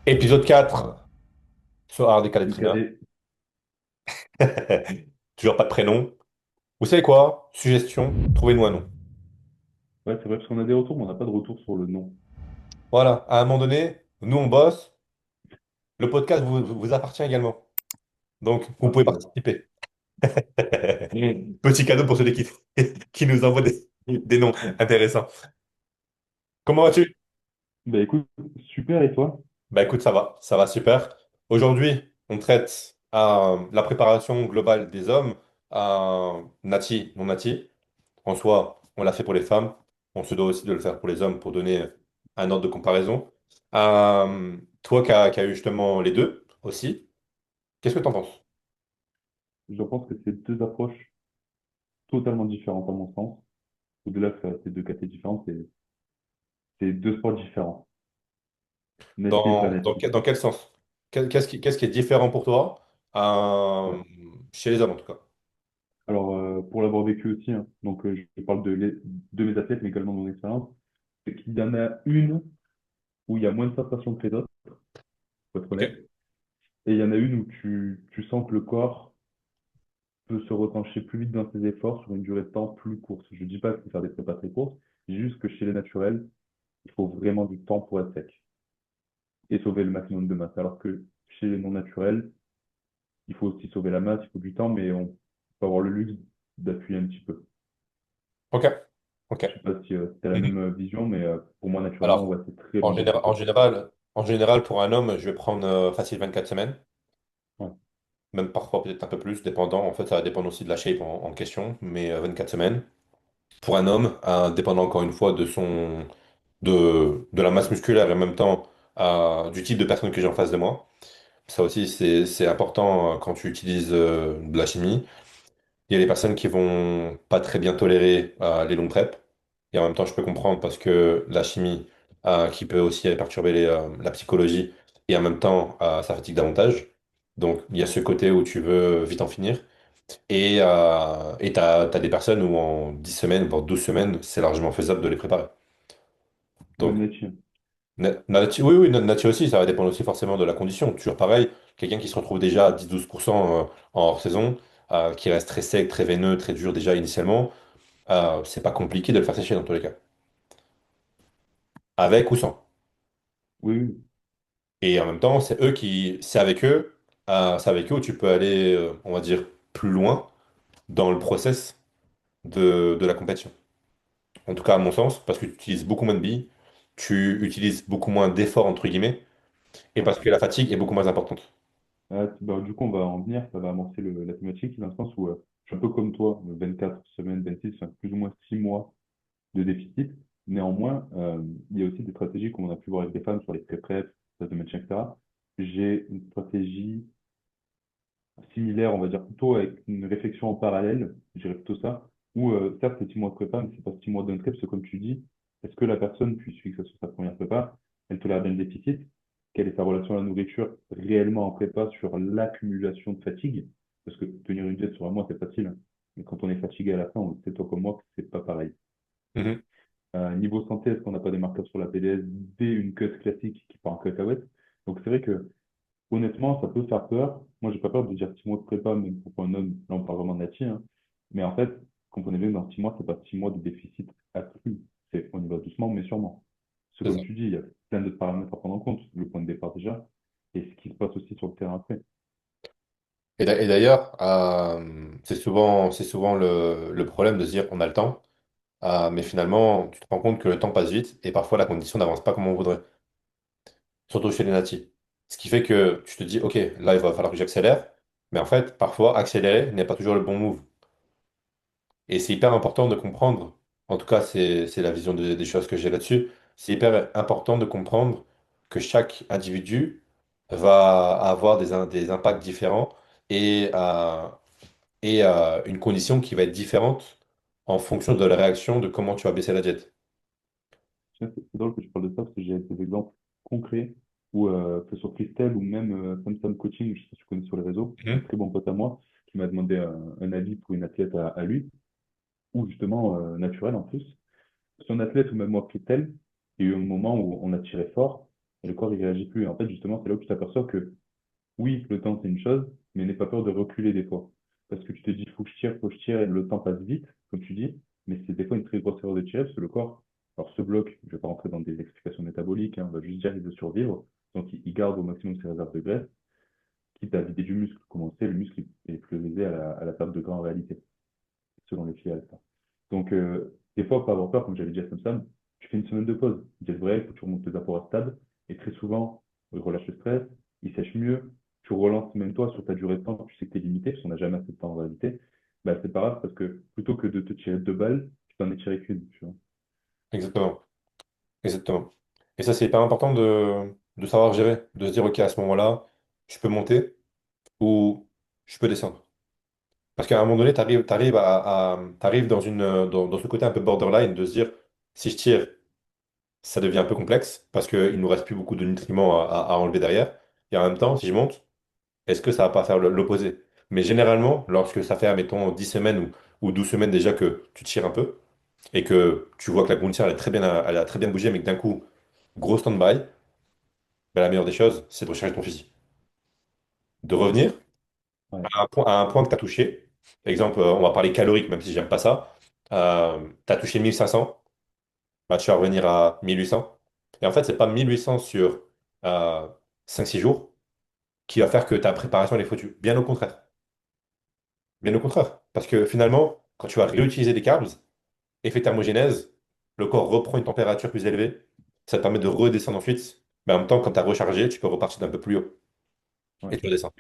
Épisode 4 sur Art des Le Caletrina. cadet. Toujours pas de prénom. Vous savez quoi? Suggestion, trouvez-nous un nom. Ouais, c'est vrai, parce qu'on a des retours, mais on n'a pas de retour sur le nom. Voilà, à un moment donné, nous on bosse, le podcast vous appartient également. Donc, vous Ah, pouvez c'est vrai. participer. Petit cadeau pour celui qui nous envoie des noms intéressants. Comment vas-tu? Bah écoute, super, et toi? Bah écoute, ça va super. Aujourd'hui, on traite la préparation globale des hommes, nati, non nati. En soi, on l'a fait pour les femmes. On se doit aussi de le faire pour les hommes pour donner un ordre de comparaison. Toi qui as eu justement les deux aussi, qu'est-ce que tu en penses? Je pense que c'est deux approches totalement différentes à mon sens. Au-delà que ça reste deux catés différentes, c'est deux sports différents. Nati et pas nati. Dans quel sens? Qu'est-ce qui est différent pour toi Ouais. chez les hommes en tout cas? Alors, pour l'avoir vécu aussi, hein, donc je parle de mes athlètes, mais également de mon expérience, c'est qu'il y en a une où il y a moins de sensation que les autres, pour être Ok. honnête, et il y en a une où tu sens que le corps peut se retrancher plus vite dans ses efforts sur une durée de temps plus courte. Je ne dis pas qu'il faut faire des prépas très courtes, je dis juste que chez les naturels, il faut vraiment du temps pour être sec et sauver le maximum de masse. Alors que chez les non naturels, il faut aussi sauver la masse, il faut du temps, mais on peut avoir le luxe d'appuyer un petit peu. Ok. Ok. Je sais pas si tu as la même Mhm. vision, mais pour moi, naturellement, Alors, ouais, c'est très loin d'être en beaucoup. en général, pour un homme, je vais prendre facile 24 semaines, Ouais. même parfois peut-être un peu plus, dépendant. En fait, ça va dépendre aussi de la shape en question, mais 24 semaines. Pour un homme, dépendant encore une fois de la masse musculaire et en même temps du type de personne que j'ai en face de moi. Ça aussi, c'est important quand tu utilises de la chimie. Il y a des personnes qui vont pas très bien tolérer les longs preps. Et en même temps, je peux comprendre parce que la chimie qui peut aussi perturber la psychologie et en même temps, ça fatigue davantage. Donc, il y a ce côté où tu veux vite en finir. Et t'as des personnes où en 10 semaines, voire 12 semaines, c'est largement faisable de les préparer. Même Donc, Netchi. Oui, oui, nature aussi, ça va dépendre aussi forcément de la condition. Toujours pareil, quelqu'un qui se retrouve déjà à 10-12% en hors saison, qui reste très sec, très veineux, très dur déjà initialement, c'est pas compliqué de le faire sécher dans tous les cas. Avec ou sans. Oui, oui. Et en même temps, c'est avec eux où tu peux aller, on va dire, plus loin dans le process de la compétition. En tout cas, à mon sens, parce que tu utilises beaucoup moins de billes, tu utilises beaucoup moins d'efforts, entre guillemets, et Ouais. parce que la fatigue est beaucoup moins importante. Bah, du coup, on va en venir, ça va amorcer la thématique, dans le sens où je suis un peu comme toi, 24 semaines, 26, enfin, plus ou moins 6 mois de déficit. Néanmoins, il y a aussi des stratégies comme on a pu voir avec des femmes sur les pré-prep, phase de maintien, etc. J'ai une stratégie similaire, on va dire plutôt avec une réflexion en parallèle, je dirais plutôt ça, où certes c'est 6 mois de prépa, mais c'est pas 6 mois d'un trait, parce que comme tu dis, est-ce que la personne, puis celui que ça soit sa première prépa, elle tolère bien le déficit? Quelle est sa relation à la nourriture réellement en prépa sur l'accumulation de fatigue? Parce que tenir une diète sur un mois, c'est facile, hein. Mais quand on est fatigué à la fin, on le sait toi comme moi que c'est pas pareil. Mhm. Niveau santé, est-ce qu'on n'a pas des marqueurs sur la PDS dès une cut classique qui part en cacahuète? Donc c'est vrai que honnêtement, ça peut faire peur. Moi, j'ai pas peur de dire 6 mois de prépa, même pour un homme, là on parle vraiment de nati, hein. Mais en fait, comprenez bien que dans 6 mois, c'est pas 6 mois de déficit accru. C'est on y va doucement, mais sûrement. Parce que C'est comme ça. tu dis, il y a plein d'autres paramètres à prendre en compte. Le point de départ déjà, et ce qui se passe aussi sur le terrain après. Et d'ailleurs, c'est souvent le problème de se dire on a le temps, mais finalement, tu te rends compte que le temps passe vite et parfois la condition n'avance pas comme on voudrait, surtout chez les natifs. Ce qui fait que tu te dis, ok, là, il va falloir que j'accélère, mais en fait, parfois, accélérer n'est pas toujours le bon move. Et c'est hyper important de comprendre, en tout cas, c'est la vision des choses que j'ai là-dessus, c'est hyper important de comprendre que chaque individu va avoir des impacts différents et, une condition qui va être différente en fonction de la réaction de comment tu vas baisser la diète. Tiens, c'est drôle que je parle de ça parce que j'ai des exemples concrets où, que ce soit Christelle ou même Sam Coaching, je sais pas si tu connais sur les réseaux, un Mhm. très bon pote à moi qui m'a demandé un avis pour une athlète à lui, ou justement naturel en plus. Son athlète ou même moi, Christelle, il y a eu un moment où on a tiré fort. et le corps, il réagit plus. Et en fait, justement, c'est là où tu t'aperçois que oui, le temps, c'est une chose, mais n'aie pas peur de reculer des fois. Parce que tu te dis, faut que je tire, et le temps passe vite, comme tu dis, mais c'est des fois une très grosse erreur de tirer, parce que le corps, alors se bloque, je ne vais pas rentrer dans des explications métaboliques, hein, on va juste dire qu'il veut survivre, donc il garde au maximum ses réserves de graisse, quitte à vider du muscle. Comme on sait, le muscle est priorisé à la perte de gras en réalité, selon les filiales. Donc, des fois, faut pas avoir peur, comme j'avais dit à Samsam, tu fais une semaine de pause. Jet vrai, il faut que tu remontes tes apports à stade. Et très souvent, il relâche le stress, il sèche mieux. Tu relances même toi sur ta durée de temps, tu sais que tu es limité, parce qu'on n'a jamais assez de temps en réalité. Bah, c'est pas grave, parce que plutôt que de te tirer deux balles, tu t'en es tiré qu'une. Tu vois. Exactement. Exactement. Et ça, c'est hyper important de savoir gérer, de se dire, OK, à ce moment-là, je peux monter ou je peux descendre. Parce qu'à un moment donné, t'arrives dans ce côté un peu borderline de se dire, si je tire, ça devient un peu complexe parce qu'il ne nous reste plus beaucoup de nutriments à enlever derrière. Et en même temps, si je monte, est-ce que ça va pas faire l'opposé? Mais généralement, lorsque ça fait, admettons, 10 semaines ou 12 semaines déjà que tu tires un peu et que tu vois que la gontière elle a très bien bougé, mais que d'un coup, gros stand-by, ben, la meilleure des choses, c'est de recharger ton physique. De revenir Ouais, à un point que tu as touché. Exemple, on va parler calorique, même si j'aime pas ça. Tu as touché 1500, bah, tu vas revenir à 1800. Et en fait, c'est pas 1800 sur 5-6 jours qui va faire que ta préparation elle est foutue. Bien au contraire. Bien au contraire. Parce que finalement, quand tu vas réutiliser des carbs, effet thermogénèse, le corps reprend une température plus élevée. Ça te permet de redescendre ensuite. Mais en même temps, quand tu as rechargé, tu peux repartir d'un peu plus haut. ouais. Et tu redescends.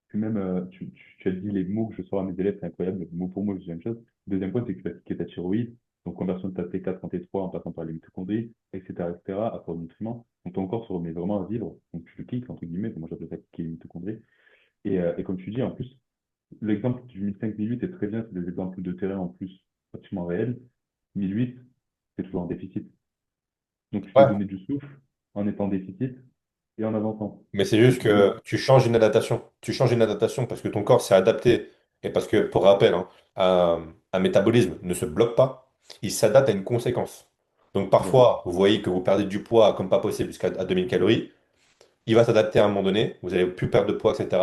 Puis même, tu as dit les mots que je sors à mes élèves, c'est incroyable. Mot pour mot, je dis la même chose. Deuxième point, c'est que tu as appliqué ta thyroïde, donc conversion de ta T4 en T3 en passant par les mitochondries, etc., etc., apport de nutriments. Donc ton corps se remet vraiment à vivre. Donc tu le kicks, entre guillemets, moi j'appelle ça kicker les mitochondries. Et comme tu dis, en plus, l'exemple du 1005-1008 est très bien, c'est des exemples de terrain en plus pratiquement réels. 1008, c'est toujours en déficit. Donc tu t'es Ouais. donné du souffle en étant en déficit et en avançant. Mais c'est Donc juste tu dis, que tu changes une adaptation. Tu changes une adaptation parce que ton corps s'est adapté. Et parce que, pour rappel, hein, un métabolisme ne se bloque pas, il s'adapte à une conséquence. Donc ouais, parfois, vous voyez que vous perdez du poids comme pas possible jusqu'à 2000 calories. Il va s'adapter à un moment donné. Vous allez plus perdre de poids, etc.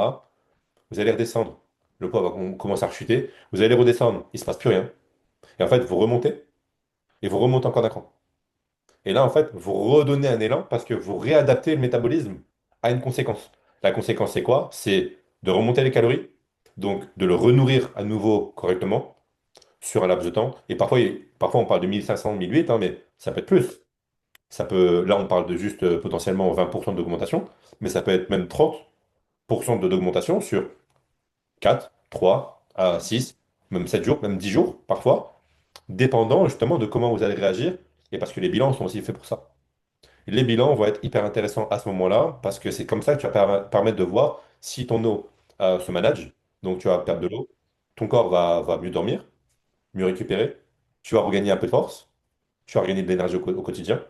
Vous allez redescendre. Le poids va commencer à rechuter. Vous allez redescendre. Il ne se passe plus rien. Et en fait, vous remontez. Et vous remontez encore d'un cran. Et là, en fait, vous redonnez un élan parce que vous réadaptez le métabolisme à une conséquence. La conséquence, c'est quoi? C'est de remonter les calories, donc de le renourrir à nouveau correctement sur un laps de temps. Et parfois on parle de 1500, 1008, hein, mais ça peut être plus. Là, on parle de juste potentiellement 20% d'augmentation, mais ça peut être même 30% d'augmentation sur 4, 3, à 6, même 7 jours, même 10 jours parfois, dépendant justement de comment vous allez réagir. Et parce que les bilans sont aussi faits pour ça. Les bilans vont être hyper intéressants à ce moment-là parce que c'est comme ça que tu vas permettre de voir si ton eau se manage. Donc tu vas perdre ouais. de l'eau, ton corps va mieux dormir, mieux récupérer, tu vas regagner un peu de force, tu vas regagner de l'énergie au quotidien,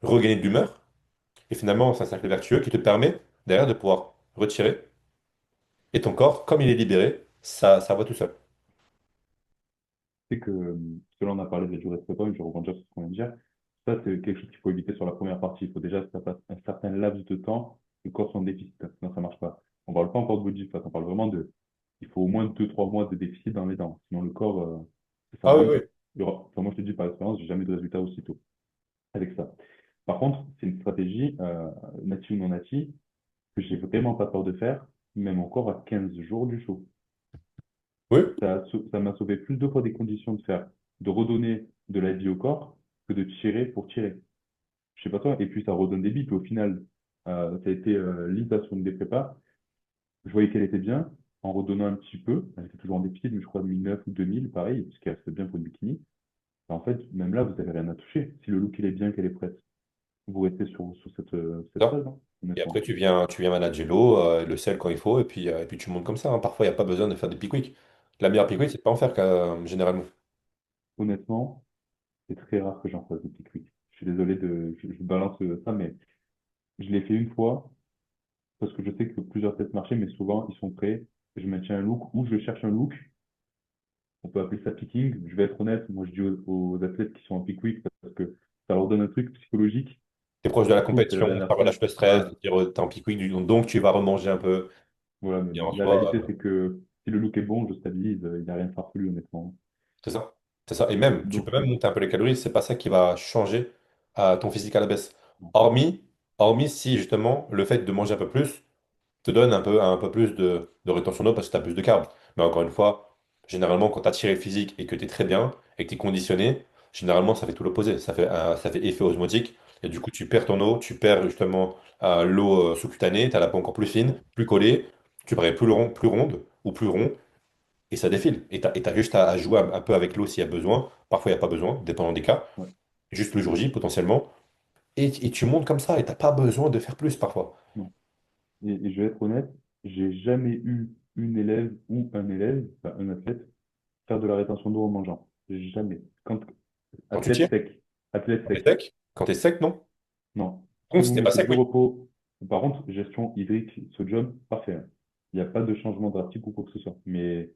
regagner de l'humeur. Et finalement, c'est un cercle vertueux qui te permet derrière de pouvoir retirer. Et ton corps, comme il est libéré, ça va tout seul. C'est que, selon on a parlé des jours de prépa, je vais rebondir sur ce qu'on vient de dire. Ça, c'est quelque chose qu'il faut éviter sur la première partie. Il faut déjà que ça fasse un certain laps de temps, le corps soit en déficit. Sinon, ça marche pas. On parle pas encore de body fat, on parle vraiment de. Il faut au moins 2 3 mois de déficit dans les dents. Sinon, le corps, ça Ah oui, rentre. oui. Enfin, moi, je te dis par expérience, j'ai jamais de résultat aussitôt avec ça. Par contre, c'est une stratégie, native ou non native, que j'ai vraiment pas peur de faire, même encore à 15 jours du show. Oui. Ça m'a sauvé plus de fois des conditions de redonner de la vie au corps que de tirer pour tirer. Je sais pas toi, et puis ça redonne des billes, puis au final, ça a été Lisa sur une des prépas. Je voyais qu'elle était bien, en redonnant un petit peu. Elle était toujours en déficit, mais je crois 1009 ou 2000, pareil, parce qu'elle reste bien pour une bikini. En fait, même là, vous n'avez rien à toucher. Si le look il est bien, qu'elle est prête, vous restez sur cette Ça. phase, hein, Et après, honnêtement. tu viens manager l'eau, le sel quand il faut, et puis tu montes comme ça, hein. Parfois, il n'y a pas besoin de faire des pick-wick. La meilleure pick-wick, c'est de pas en faire généralement. Honnêtement, c'est très rare que j'en fasse des petits quick. Je suis désolé je balance ça, mais je l'ai fait une fois parce que je sais que plusieurs tests marchaient, mais souvent ils sont prêts. Je maintiens un look ou je cherche un look. On peut appeler ça picking. Je vais être honnête, moi je dis aux athlètes qui sont en pick week parce que ça leur donne un truc psychologique. T'es proche de la Cool, c'est la compétition, dernière ça relâche fois. le stress, Voilà, t'es en peak week, donc tu vas remanger un peu. voilà, mais Et en la soi, réalité, c'est que si le look est bon, je stabilise, il n'y a rien de farfelu, honnêtement. c'est ça. C'est ça. Et même, tu peux Donc, même monter un peu les calories, c'est pas ça qui va changer ton physique à la baisse. non. Hormis, hormis si justement le fait de manger un peu plus te donne un peu plus de rétention d'eau parce que tu as plus de carbs. Mais encore une fois, généralement, quand tu as tiré le physique et que tu es très bien et que tu es conditionné, généralement, ça fait tout l'opposé. Ça fait effet osmotique. Et du coup, tu perds ton eau, tu perds justement l'eau sous-cutanée, tu as la peau encore plus fine, plus collée, tu parais plus ronde ou plus rond, et ça défile. Et tu as juste à jouer un peu avec l'eau s'il y a besoin. Parfois, il n'y a pas besoin, dépendant des cas. Ouais, Juste le jour J, potentiellement. Et tu montes comme ça et t'as pas besoin de faire plus parfois. non. Et je vais être honnête, j'ai jamais eu une élève ou un élève, enfin, un athlète, faire de la rétention d'eau en mangeant. Jamais. Quand tu tires, Athlète sec. Athlète quand t'es sec. sec, quand t'es sec, non. Non. Par Si contre, vous si t'es pas mettez sec, du oui. repos, par contre, gestion hydrique, ce job, parfait, hein. Il n'y a pas de changement drastique ou quoi que ce soit. Mais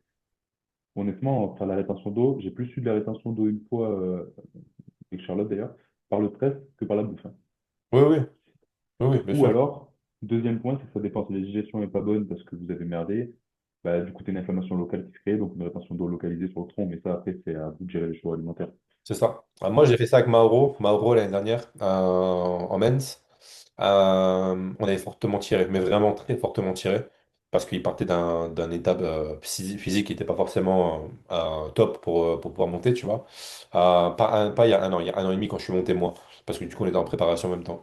honnêtement, faire la rétention d'eau, j'ai plus eu de la rétention d'eau une fois, avec Charlotte d'ailleurs, par le stress que par la bouffe, hein. Oui, oui, oui, oui, bien Ou sûr. alors, deuxième point, c'est que ça dépend si la digestion n'est pas bonne parce que vous avez merdé. Bah, du coup, tu une inflammation locale qui se crée, donc une rétention d'eau localisée sur le tronc, mais ça, après, c'est à vous de gérer les choix alimentaires. C'est ça. Moi, j'ai fait ça avec Mauro l'année dernière, en men's. On avait fortement tiré, mais vraiment très fortement tiré, parce qu'il partait d'un état physique qui n'était pas forcément top pour pouvoir monter, tu vois. Pas il y a un an, il y a un an et demi quand je suis monté, moi, parce que du coup, on était en préparation en même temps.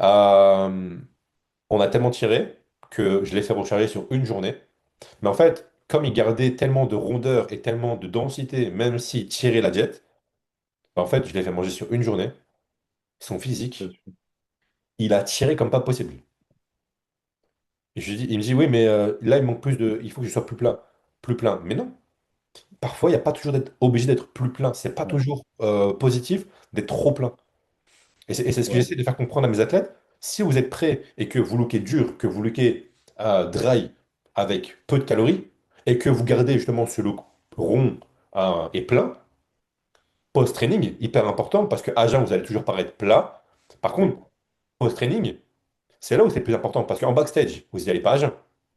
Euh, on a tellement tiré que je l'ai fait recharger sur une journée. Mais en fait, comme il gardait tellement de rondeur et tellement de densité, même s'il tirait la diète, bah, en fait, je l'ai fait manger sur une journée. Son Ça physique, suffit. il a tiré comme pas possible. Et il me dit, oui, mais là, il manque plus de. Il faut que je sois plus plein. Plus plein. Mais non, parfois, il n'y a pas toujours d'être obligé d'être plus plein. C'est pas Ouais, toujours positif d'être trop plein. Et c'est ce que ouais, j'essaie de faire comprendre à mes athlètes. Si vous êtes prêt et que vous lookez dur, que vous lookez dry avec peu de calories, et que vous gardez justement ce look rond et plein, post-training, hyper important, parce que à jeun, vous allez toujours paraître plat. Par contre, oui. post-training, c'est là où c'est le plus important, parce qu'en backstage, vous n'y allez pas à jeun.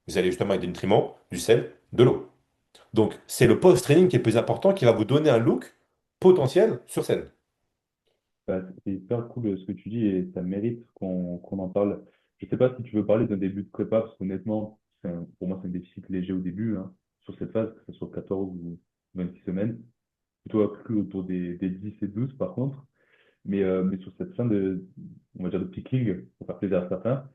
Vous allez justement avec des nutriments, du sel, de l'eau. Donc, c'est le post-training qui est le plus important, qui va vous donner un look potentiel sur scène. Bah, c'est hyper cool ce que tu dis et ça mérite qu'on en parle. Je sais pas si tu veux parler d'un début de prépa, parce qu'honnêtement, pour moi, c'est un déficit léger au début, hein, sur cette phase, que ce soit 14 ou 26 semaines. Plutôt accru autour des 10 et 12 par contre. Mais sur cette fin on va dire de picking, pour faire plaisir à certains,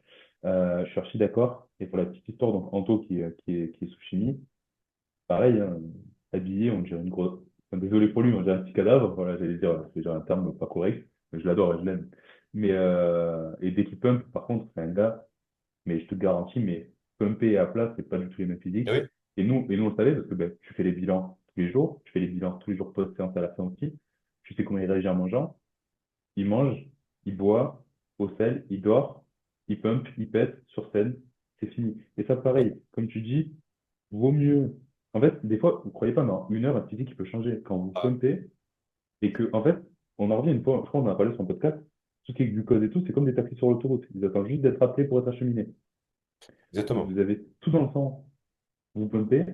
je suis archi d'accord. Et pour la petite histoire, donc Anto qui est sous chimie, pareil, hein, habillé, on dirait une grosse. Enfin, désolé pour lui, on dirait un petit cadavre. Voilà, j'allais dire un terme pas correct, mais je l'adore et je l'aime. Et dès qu'il pump, par contre, c'est un gars, mais je te garantis, mais pumper et à plat, c'est pas du tout les mêmes Et physiques. oui, Et nous on le savait parce que ben, tu fais les bilans tous les jours, tu fais les bilans tous les jours post-séance à la fin aussi. Tu sais comment il réagit en mangeant. Il mange, il boit, au sel, il dort, il pump, il pète sur scène, c'est fini. Et ça, oui, pareil, comme tu dis, vaut mieux. En fait, des fois, vous croyez pas, mais en une heure, un physique, il peut changer. Quand vous ah, pumpez, et que, en fait, on en revient une fois, je crois qu'on en a parlé sur un podcast, tout ce qui est glucose et tout, c'est comme des taxis sur l'autoroute. Ils attendent juste d'être appelés pour être acheminés. exactement. Vous avez tout dans le sang, vous pumpez,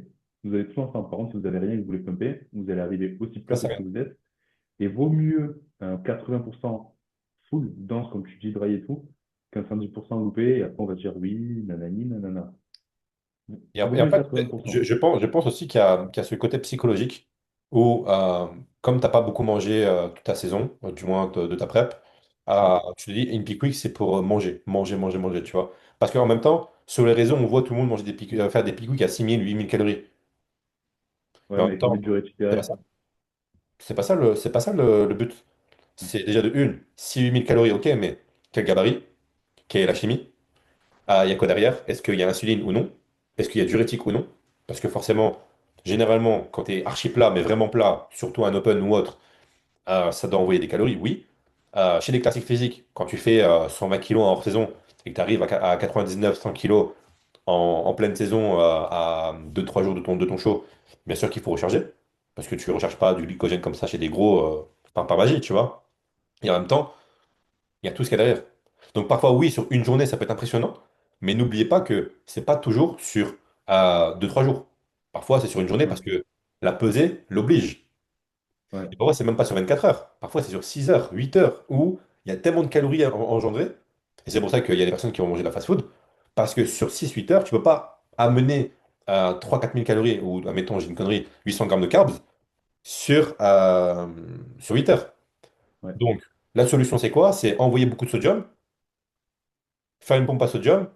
vous avez tout dans le sang. Par contre, si vous avez rien et que vous voulez pumper, vous allez arriver aussi Ça, plat c'est que ce rien. que vous êtes. Et vaut mieux un 80% full, dense, comme tu dis, dry et tout, qu'un 110% loupé, et après on va dire oui, nanani, nanana. Vaut Et en mieux fait, 80%. je pense aussi qu'il y a ce côté psychologique où, comme tu n'as pas beaucoup mangé toute ta saison, du moins de ta prep, Ouais, tu te dis, une peak week, c'est pour manger, manger, manger, manger, tu vois. Parce qu'en même temps, sur les réseaux, on voit tout le monde manger faire des peak week à 6 000 8 000 calories. Mais ouais, en mais même avec combien temps, de durée tu c'est pas dirais? ça. C'est pas ça le but. C'est déjà de une, 6 000 8 000 calories, ok, mais quel gabarit? Quelle est la chimie? Il y a quoi derrière? Est-ce qu'il y a insuline ou non? Est-ce qu'il y a diurétique ou non? Parce que forcément, généralement, quand tu es archi plat, mais vraiment plat, surtout un open ou autre, ça doit envoyer des calories, oui. Chez les classiques physiques, quand tu fais 120 kilos en hors saison et que tu arrives à 99-100 kilos en pleine saison à 2-3 jours de ton show, bien sûr qu'il faut recharger. Parce que tu ne recharges pas du glycogène comme ça chez des gros par magie, tu vois. Et en même temps, Il y a tout ce qu'il y a derrière. Donc parfois, oui, sur une journée, ça peut être impressionnant, mais n'oubliez pas que c'est pas toujours sur 2, 3 jours. Parfois, c'est sur une journée Ouais, parce que la pesée l'oblige. ouais, Et parfois, c'est même pas sur 24 heures. Parfois, c'est sur 6 heures, 8 heures, où il y a tellement de calories engendrées. Et c'est pour ça qu'il y a des personnes qui vont manger de la fast-food. Parce que sur 6, 8 heures, tu peux pas amener 3, 4 000 calories, ou admettons, j'ai une connerie, 800 grammes de carbs sur 8 heures. ouais. Donc, la solution, c'est quoi? C'est envoyer beaucoup de sodium, faire une pompe à sodium,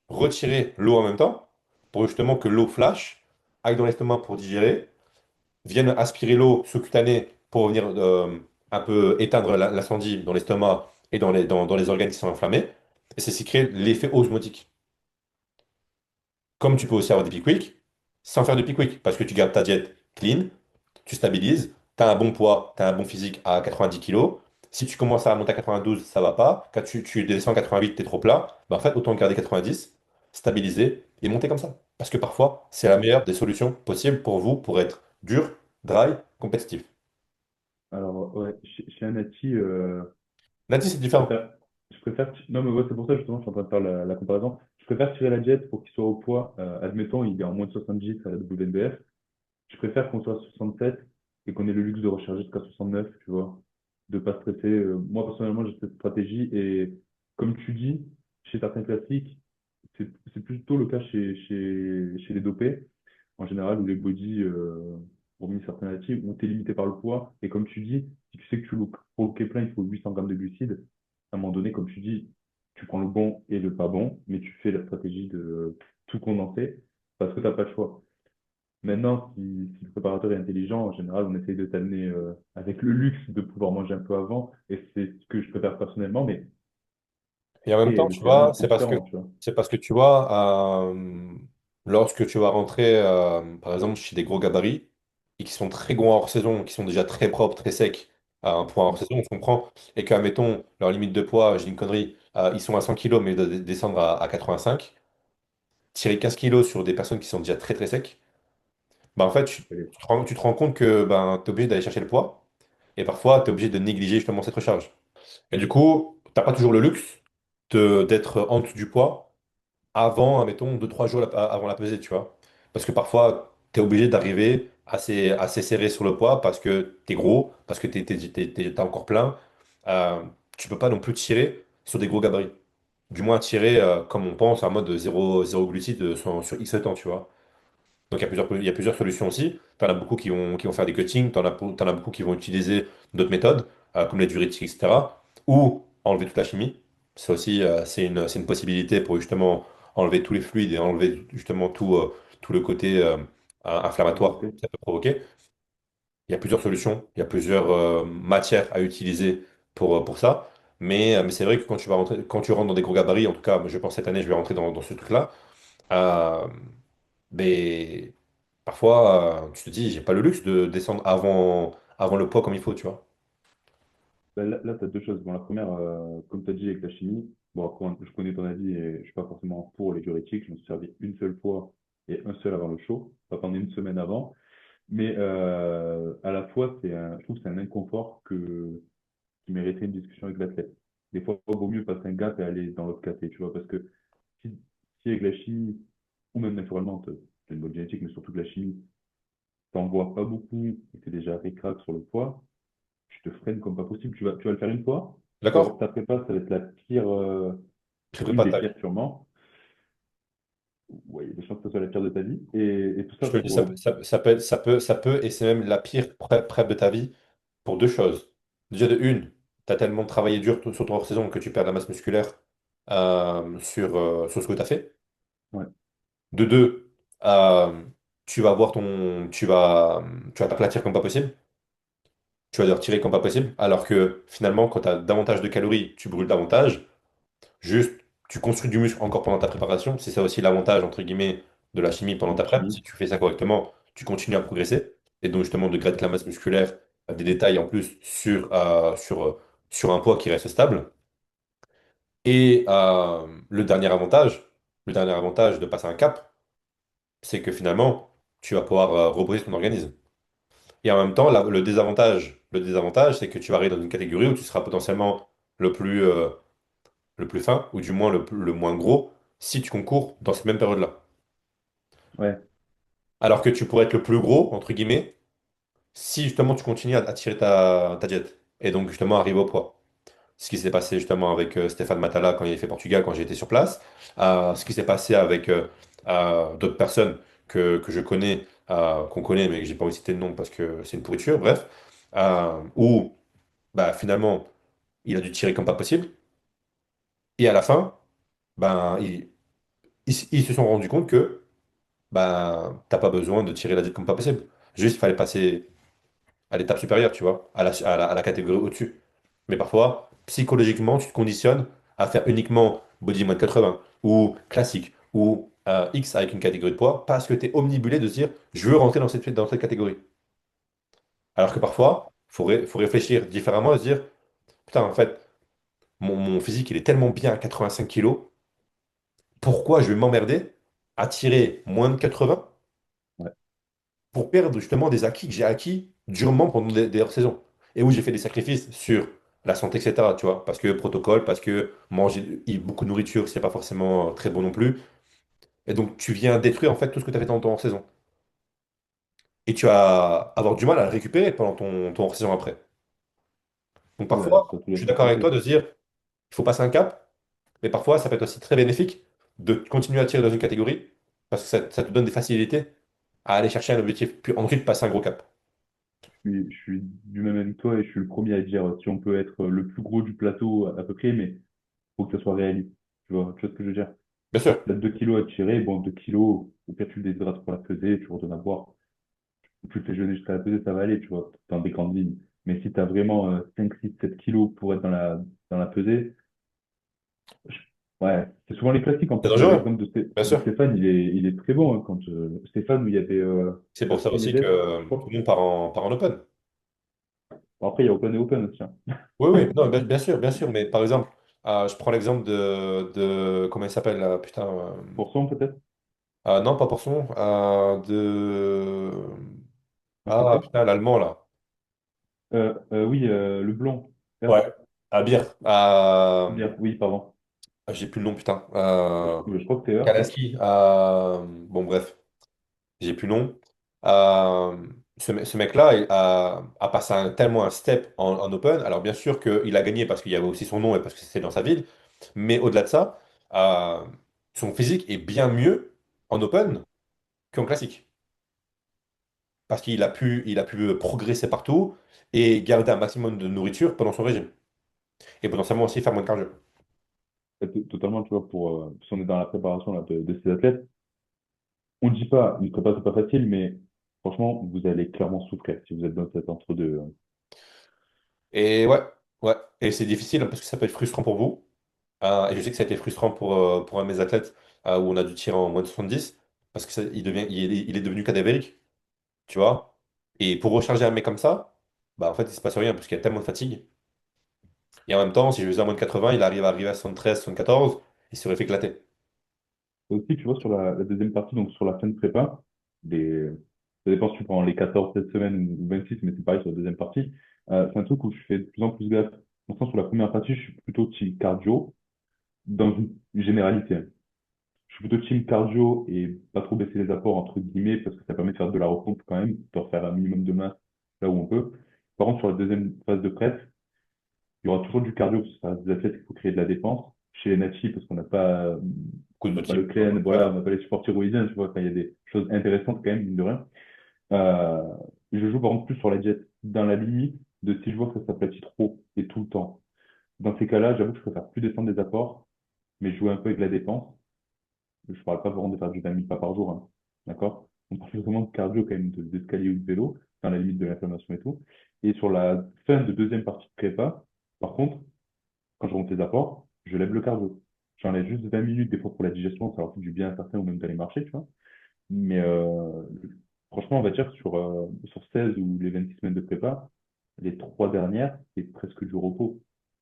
retirer l'eau en même temps, pour justement que l'eau flash, aille dans l'estomac pour digérer, vienne aspirer l'eau sous-cutanée pour venir un peu éteindre l'incendie dans l'estomac et dans les organes qui sont inflammés. Et c'est ce qui crée l'effet osmotique. Comme tu peux aussi avoir des pics quick, sans faire de pics quick, parce que tu gardes ta diète clean, tu stabilises, tu as un bon poids, tu as un bon physique à 90 kilos. Si tu commences à monter à 92, ça va pas. Quand tu descends à 88, tu es trop plat. Bah, en fait, autant garder 90, stabiliser et monter comme ça. Parce que parfois, c'est la meilleure des solutions possibles pour vous pour être dur, dry, compétitif. Alors, ouais, chez Anati, Lundi, c'est je différent. préfère, non, mais ouais, c'est pour ça, justement, je suis en train de faire la comparaison. Je préfère tirer la diète pour qu'il soit au poids. Admettons, il est en moins de 70 à la WNBF. Je préfère qu'on soit à 67 et qu'on ait le luxe de recharger jusqu'à 69, tu vois, de pas stresser. Moi, personnellement, j'ai cette stratégie et comme tu dis, chez certains classiques, c'est plutôt le cas chez les dopés, en général, où les body, hormis certains natifs, où tu es limité par le poids. Et comme tu dis, si tu sais que pour le K plein, il faut 800 grammes de glucides, à un moment donné, comme tu dis, tu prends le bon et le pas bon, mais tu fais la stratégie de tout condenser parce que tu n'as pas le choix. Maintenant, si le préparateur est intelligent, en général, on essaye de t'amener avec le luxe de pouvoir manger un peu avant, et c'est ce que je préfère personnellement, mais Et en même après, temps, le tu terrain, vois, c'est différent, tu vois. c'est parce que tu vois, lorsque tu vas rentrer, par exemple, chez des gros gabarits et qui sont très gros hors saison, qui sont déjà très propres, très secs, à un point hors Ouais, saison, on se comprend, et que, admettons, leur limite de poids, j'ai une connerie, ils sont à 100 kilos, mais ils doivent descendre à 85, tirer 15 kilos sur des personnes qui sont déjà très très secs, bah en fait, allez. tu te rends compte que ben, tu es obligé d'aller chercher le poids, et parfois, tu es obligé de négliger justement cette recharge. Et du coup, t'as pas toujours le luxe d'être en dessous du poids avant, admettons, 2, 3 jours avant la pesée, tu vois. Parce que parfois, tu es obligé d'arriver assez serré sur le poids parce que tu es gros, parce que t'es encore plein. Tu peux pas non plus tirer sur des gros gabarits. Du moins, tirer comme on pense, en mode zéro glucide sur X temps, tu vois. Donc il y a plusieurs solutions aussi. Tu en as beaucoup qui vont faire des cuttings, t'en as beaucoup qui vont utiliser d'autres méthodes, comme les diurétiques, etc. Ou enlever toute la chimie. Ça aussi, c'est une possibilité pour justement enlever tous les fluides et enlever justement tout le côté inflammatoire Provoquer. que ça peut provoquer. Il y a plusieurs solutions, il y a plusieurs matières à utiliser pour ça. Mais c'est vrai que quand tu rentres dans des gros gabarits, en tout cas, je pense cette année, je vais rentrer dans ce truc-là. euh, mais parfois, tu te dis, j'ai pas le luxe de descendre avant le poids comme il faut, tu vois. Ben là, tu as deux choses. Bon, la première, comme tu as dit avec la chimie, bon, après, je connais ton avis et je suis pas forcément pour les diurétiques. Je me suis servi une seule fois et un seul avant le show, pas pendant une semaine avant. Mais à la fois, je trouve que c'est un inconfort qui mériterait une discussion avec l'athlète. Des fois, il vaut mieux passer un gap et aller dans l'autre côté, tu vois, parce que si avec la chimie, ou même naturellement, tu as une bonne génétique, mais surtout que la chimie, t'en vois pas beaucoup et t'es déjà ric-rac sur le poids, tu te freines comme pas possible. Tu vas le faire une fois, D'accord? ta prépa, ça va être la pire, Je ne une pas de des ta vie. pires sûrement. Ouais, il y a des chances que ce soit la pire de ta vie. Et tout Je ça, te le dis, ça peut, et c'est même la pire prep de ta vie pour deux choses. Déjà, de une, tu as tellement travaillé dur sur ton hors-saison que tu perds de la masse musculaire sur ce que tu as fait. ouais, De deux, euh, tu vas t'aplatir comme pas possible. Tu vas devoir tirer comme pas possible. Alors que finalement, quand tu as davantage de calories, tu brûles davantage. Juste, tu construis du muscle encore pendant ta préparation. C'est ça aussi l'avantage, entre guillemets, de la chimie pendant de la ta prep. Si chimie. tu fais ça correctement, tu continues à progresser. Et donc, justement, de gratter la masse musculaire, des détails en plus sur un poids qui reste stable. Et le dernier avantage de passer un cap, c'est que finalement, tu vas pouvoir reposer ton organisme. Et en même temps, le désavantage, c'est que tu vas arriver dans une catégorie où tu seras potentiellement le plus, euh, le plus fin, ou du moins le moins gros, si tu concours dans cette même période-là. Ouais, Alors que tu pourrais être le plus gros, entre guillemets, si justement tu continues à tirer ta diète. Et donc justement arriver au poids. Ce qui s'est passé justement avec Stéphane Matala quand il a fait Portugal, quand j'étais sur place. Ce qui s'est passé avec d'autres personnes que je connais, qu'on connaît, mais que j'ai pas envie de citer de nom parce que c'est une pourriture, bref. Où bah, finalement, il a dû tirer comme pas possible. Et à la fin, ben, ils se sont rendus compte que ben, t'as pas besoin de tirer la diète comme pas possible. Juste, il fallait passer à l'étape supérieure, tu vois, à la catégorie au-dessus. Mais parfois, psychologiquement, tu te conditionnes à faire uniquement body moins de 80 ou classique ou X avec une catégorie de poids parce que tu es omnibulé de se dire je veux rentrer dans cette catégorie. Alors que parfois, faut réfléchir différemment et se dire putain, en fait, mon physique il est tellement bien à 85 kilos, pourquoi je vais m'emmerder à tirer moins de 80 ouais, pour perdre justement des acquis que j'ai acquis durement pendant des hors-saisons. Et où j'ai fait des sacrifices sur la santé, etc. Tu vois, parce que protocole, parce que manger beaucoup de nourriture, c'est pas forcément très bon non plus. Et donc tu viens détruire en fait tout ce que tu as fait dans ton hors-saison. Et tu vas avoir du mal à le récupérer pendant ton hors-saison après. Donc ouais, ouais, parfois, surtout je la suis d'accord avec santé, toi quoi. de se dire, il faut passer un cap, mais parfois ça peut être aussi très bénéfique de continuer à tirer dans une catégorie, parce que ça te donne des facilités à aller chercher un objectif, puis ensuite passer un gros cap. Je suis du même avis que toi et je suis le premier à dire si on peut être le plus gros du plateau à peu près, mais faut que ça soit réaliste. Tu vois ce que je veux dire? Bien sûr. Tu as 2 kilos à tirer, bon, 2 kilos, au pire, tu le déshydrates pour la pesée, tu redonnes à boire. Tu le fais jeûner jusqu'à la pesée, ça va aller, tu vois, dans des grandes lignes. Mais si tu as vraiment 5, 6, 7 kilos pour être dans la pesée, je- ouais, c'est souvent les classiques. En C'est plus, dangereux. l'exemple de, Bien de sûr. Stéphane, il est très bon, hein, quand Stéphane, où il y avait C'est pour ça Saskia aussi que Medes, je tout crois. le monde part en open. Bon, après, il y a Open et Open aussi, hein. Oui, oui, non, bien sûr, mais par exemple, je prends l'exemple comment il s'appelle, là, putain, Pour son, peut-être, non, pas Porson, un français. putain, l'allemand, là. Oui, le blond. Ouais, Vert. à Beer, Bien, oui, pardon. j'ai plus le nom, putain, Je crois que c'est Heure. Kalaski, bon, bref, j'ai plus le nom. Ce mec-là a passé tellement un step en open. Alors, bien sûr qu'il a gagné parce qu'il y avait aussi son nom et parce que c'était dans sa ville. Mais au-delà de ça, euh, son physique est bien mieux en open qu'en classique. Parce qu'il a pu progresser partout et garder un maximum de nourriture pendant son régime. Et potentiellement aussi faire moins de cardio. Totalement, tu vois, si on est dans la préparation là, de ces athlètes, on ne dit pas, une prépa, c'est pas facile, mais franchement, vous allez clairement souffrir si vous êtes dans cet entre-deux. Et ouais, ouais. Et c'est difficile parce que ça peut être frustrant pour vous. Et je sais que ça a été frustrant pour un de mes athlètes où on a dû tirer en moins de 70 parce qu'il est devenu cadavérique, tu vois. Et pour recharger un mec comme ça, bah en fait, il se passe rien parce qu'il y a tellement de fatigue. Et en même temps, si je faisais à moins de 80, il arrive à 73, 74, il serait fait éclater. Et aussi, tu vois, sur la deuxième partie, donc sur la fin de prépa, des, ça dépend si tu prends les 14 cette semaine ou 26, mais c'est pareil sur la deuxième partie, c'est un truc où je fais de plus en plus gaffe. Dans le sens où la première partie, je suis plutôt team cardio, dans une généralité, hein. Je suis plutôt team cardio et pas trop baisser les apports, entre guillemets, parce que ça permet de faire de la repompe quand même, de refaire un minimum de masse là où on peut. Par contre, sur la deuxième phase de presse, il y aura toujours du cardio, parce que ça reste des athlètes, il faut créer de la dépense. Chez les natifs, parce qu'on n'a pas, Coup de on n'a pas motif. le clen, voilà, Voilà. on n'a pas les supports thyroïdiens, tu vois, enfin, il y a des choses intéressantes quand même, mine de rien. Euh, je joue par contre plus sur la jet, dans la limite de si je vois que ça s'aplatit trop et tout le temps. Dans ces cas-là, j'avoue que je préfère plus descendre des apports, mais jouer un peu avec la dépense. Je parle pas vraiment de faire du 20 000 pas par jour, hein. D'accord? On parle vraiment de cardio quand même, d'escalier ou de vélo, dans la limite de l'inflammation et tout. Et sur la fin de deuxième partie de prépa, par contre, quand je remonte les apports, je lève le cardio. J'enlève juste 20 minutes des fois pour la digestion, ça leur fait du bien à certains ou même d'aller marcher, tu vois. Mais franchement, on va dire sur 16 ou les 26 semaines de prépa, les trois dernières, c'est presque du repos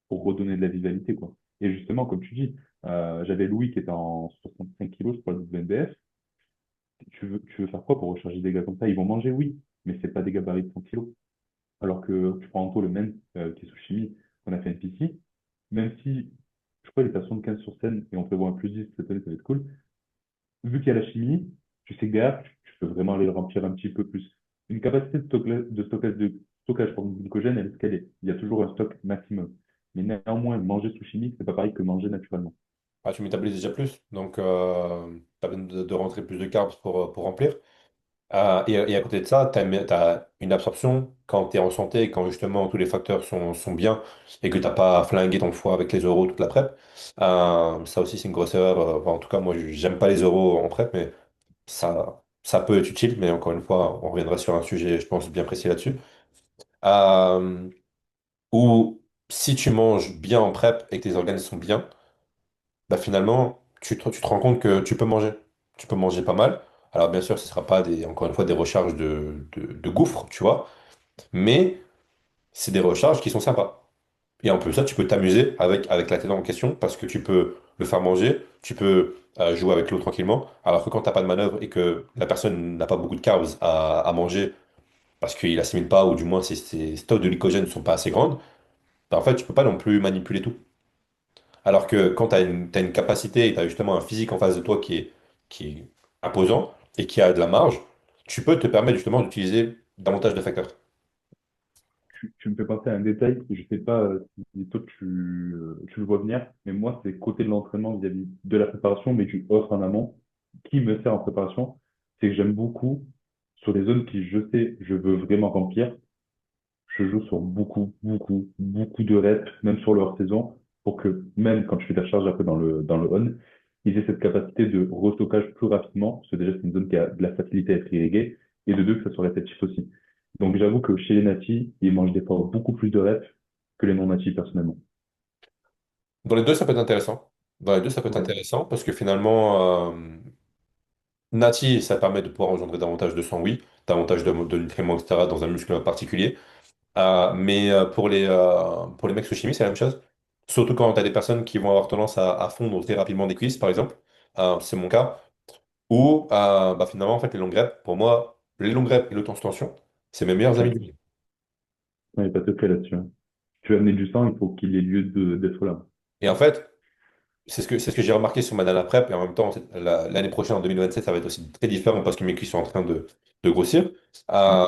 pour redonner de la vitalité, quoi. Et justement, comme tu dis, j'avais Louis qui était en 65 kilos pour le WNBF. Tu veux faire quoi pour recharger des gars comme ça? Ils vont manger, oui, mais c'est pas des gabarits de 100 kilos. Alors que tu prends Anto, le même, qui est sous chimie, on a fait un PC. même si je crois qu'il est à 75 sur scène et on prévoit un plus 10 cette année, ça va être cool. Vu qu'il y a la chimie, tu sais que derrière, tu peux vraiment aller le remplir un petit peu plus. Une capacité de stockage pour le glycogène, elle est ce qu'elle est. Il y a toujours un stock maximum. Mais néanmoins, manger sous chimie, c'est pas pareil que manger naturellement. Ah, tu métabolises déjà plus, donc tu as besoin de rentrer plus de carbs pour remplir. Et à côté de ça, tu as une absorption quand tu es en santé, quand justement tous les facteurs sont bien et que tu n'as pas flingué ton foie avec les euros toute la prep. Ça aussi, c'est une grosse erreur. Enfin, en tout cas, moi, j'aime pas les euros en prep, mais ça peut être utile. Mais encore une fois, on reviendra sur un sujet, je pense, bien précis là-dessus. Euh, Ou si tu manges bien en prep et que tes organes sont bien, bah finalement, tu te rends compte que tu peux manger. Tu peux manger pas mal. Alors bien sûr, ce ne sera pas encore une fois des recharges de gouffre, tu vois, mais c'est des recharges qui sont sympas. Et en plus ça, tu peux t'amuser avec l'athlète en question parce que tu peux le faire manger, tu peux jouer avec l'eau tranquillement, alors que quand tu n'as pas de manœuvre et que la personne n'a pas beaucoup de carbs à manger parce qu'il assimile pas, ou du moins ses stocks de glycogène ne sont pas assez grandes, bah, en fait, tu peux pas non plus manipuler tout. Alors que quand t'as une capacité et tu as justement un physique en face de toi qui est imposant et qui a de la marge, tu peux te permettre justement d'utiliser davantage de facteurs. Tu me fais penser à un détail, je sais pas si toi tu le vois venir, mais moi, c'est côté de l'entraînement vis-à-vis de la préparation, mais du off en amont, qui me sert en préparation, c'est que j'aime beaucoup, sur des zones qui, je sais, je veux vraiment remplir, je joue sur beaucoup, beaucoup, beaucoup de reps, même sur leur saison, pour que même quand je fais des recharges après dans le on, ils aient cette capacité de restockage plus rapidement, parce que déjà c'est une zone qui a de la facilité à être irriguée, et de deux, que ça soit réceptif aussi. Donc j'avoue que chez les natifs, ils mangent des fois beaucoup plus de reps que les non-natifs personnellement. Dans les deux, ça peut être intéressant. Dans les deux, ça peut être Ouais, intéressant parce que finalement, Nati, ça permet de pouvoir engendrer davantage de sang, oui, davantage de nutriments, etc., dans un muscle particulier. Mais pour les mecs sous chimie, c'est la même chose. Surtout quand tu as des personnes qui vont avoir tendance à fondre très rapidement des cuisses, par exemple. C'est mon cas. Ou bah, finalement, en fait, les longues reps, pour moi, les longues reps et l'auto-tension, c'est mes meilleurs amis ouais. du monde. Ouais, pas de secret là-dessus, hein. Tu veux amener du sang, il faut qu'il ait lieu d'être là. Et en fait, c'est ce que j'ai remarqué sur ma dernière prep. Et en même temps, l'année prochaine, en 2027, ça va être aussi très différent parce que mes cuisses sont en train de grossir. Ouais, Euh,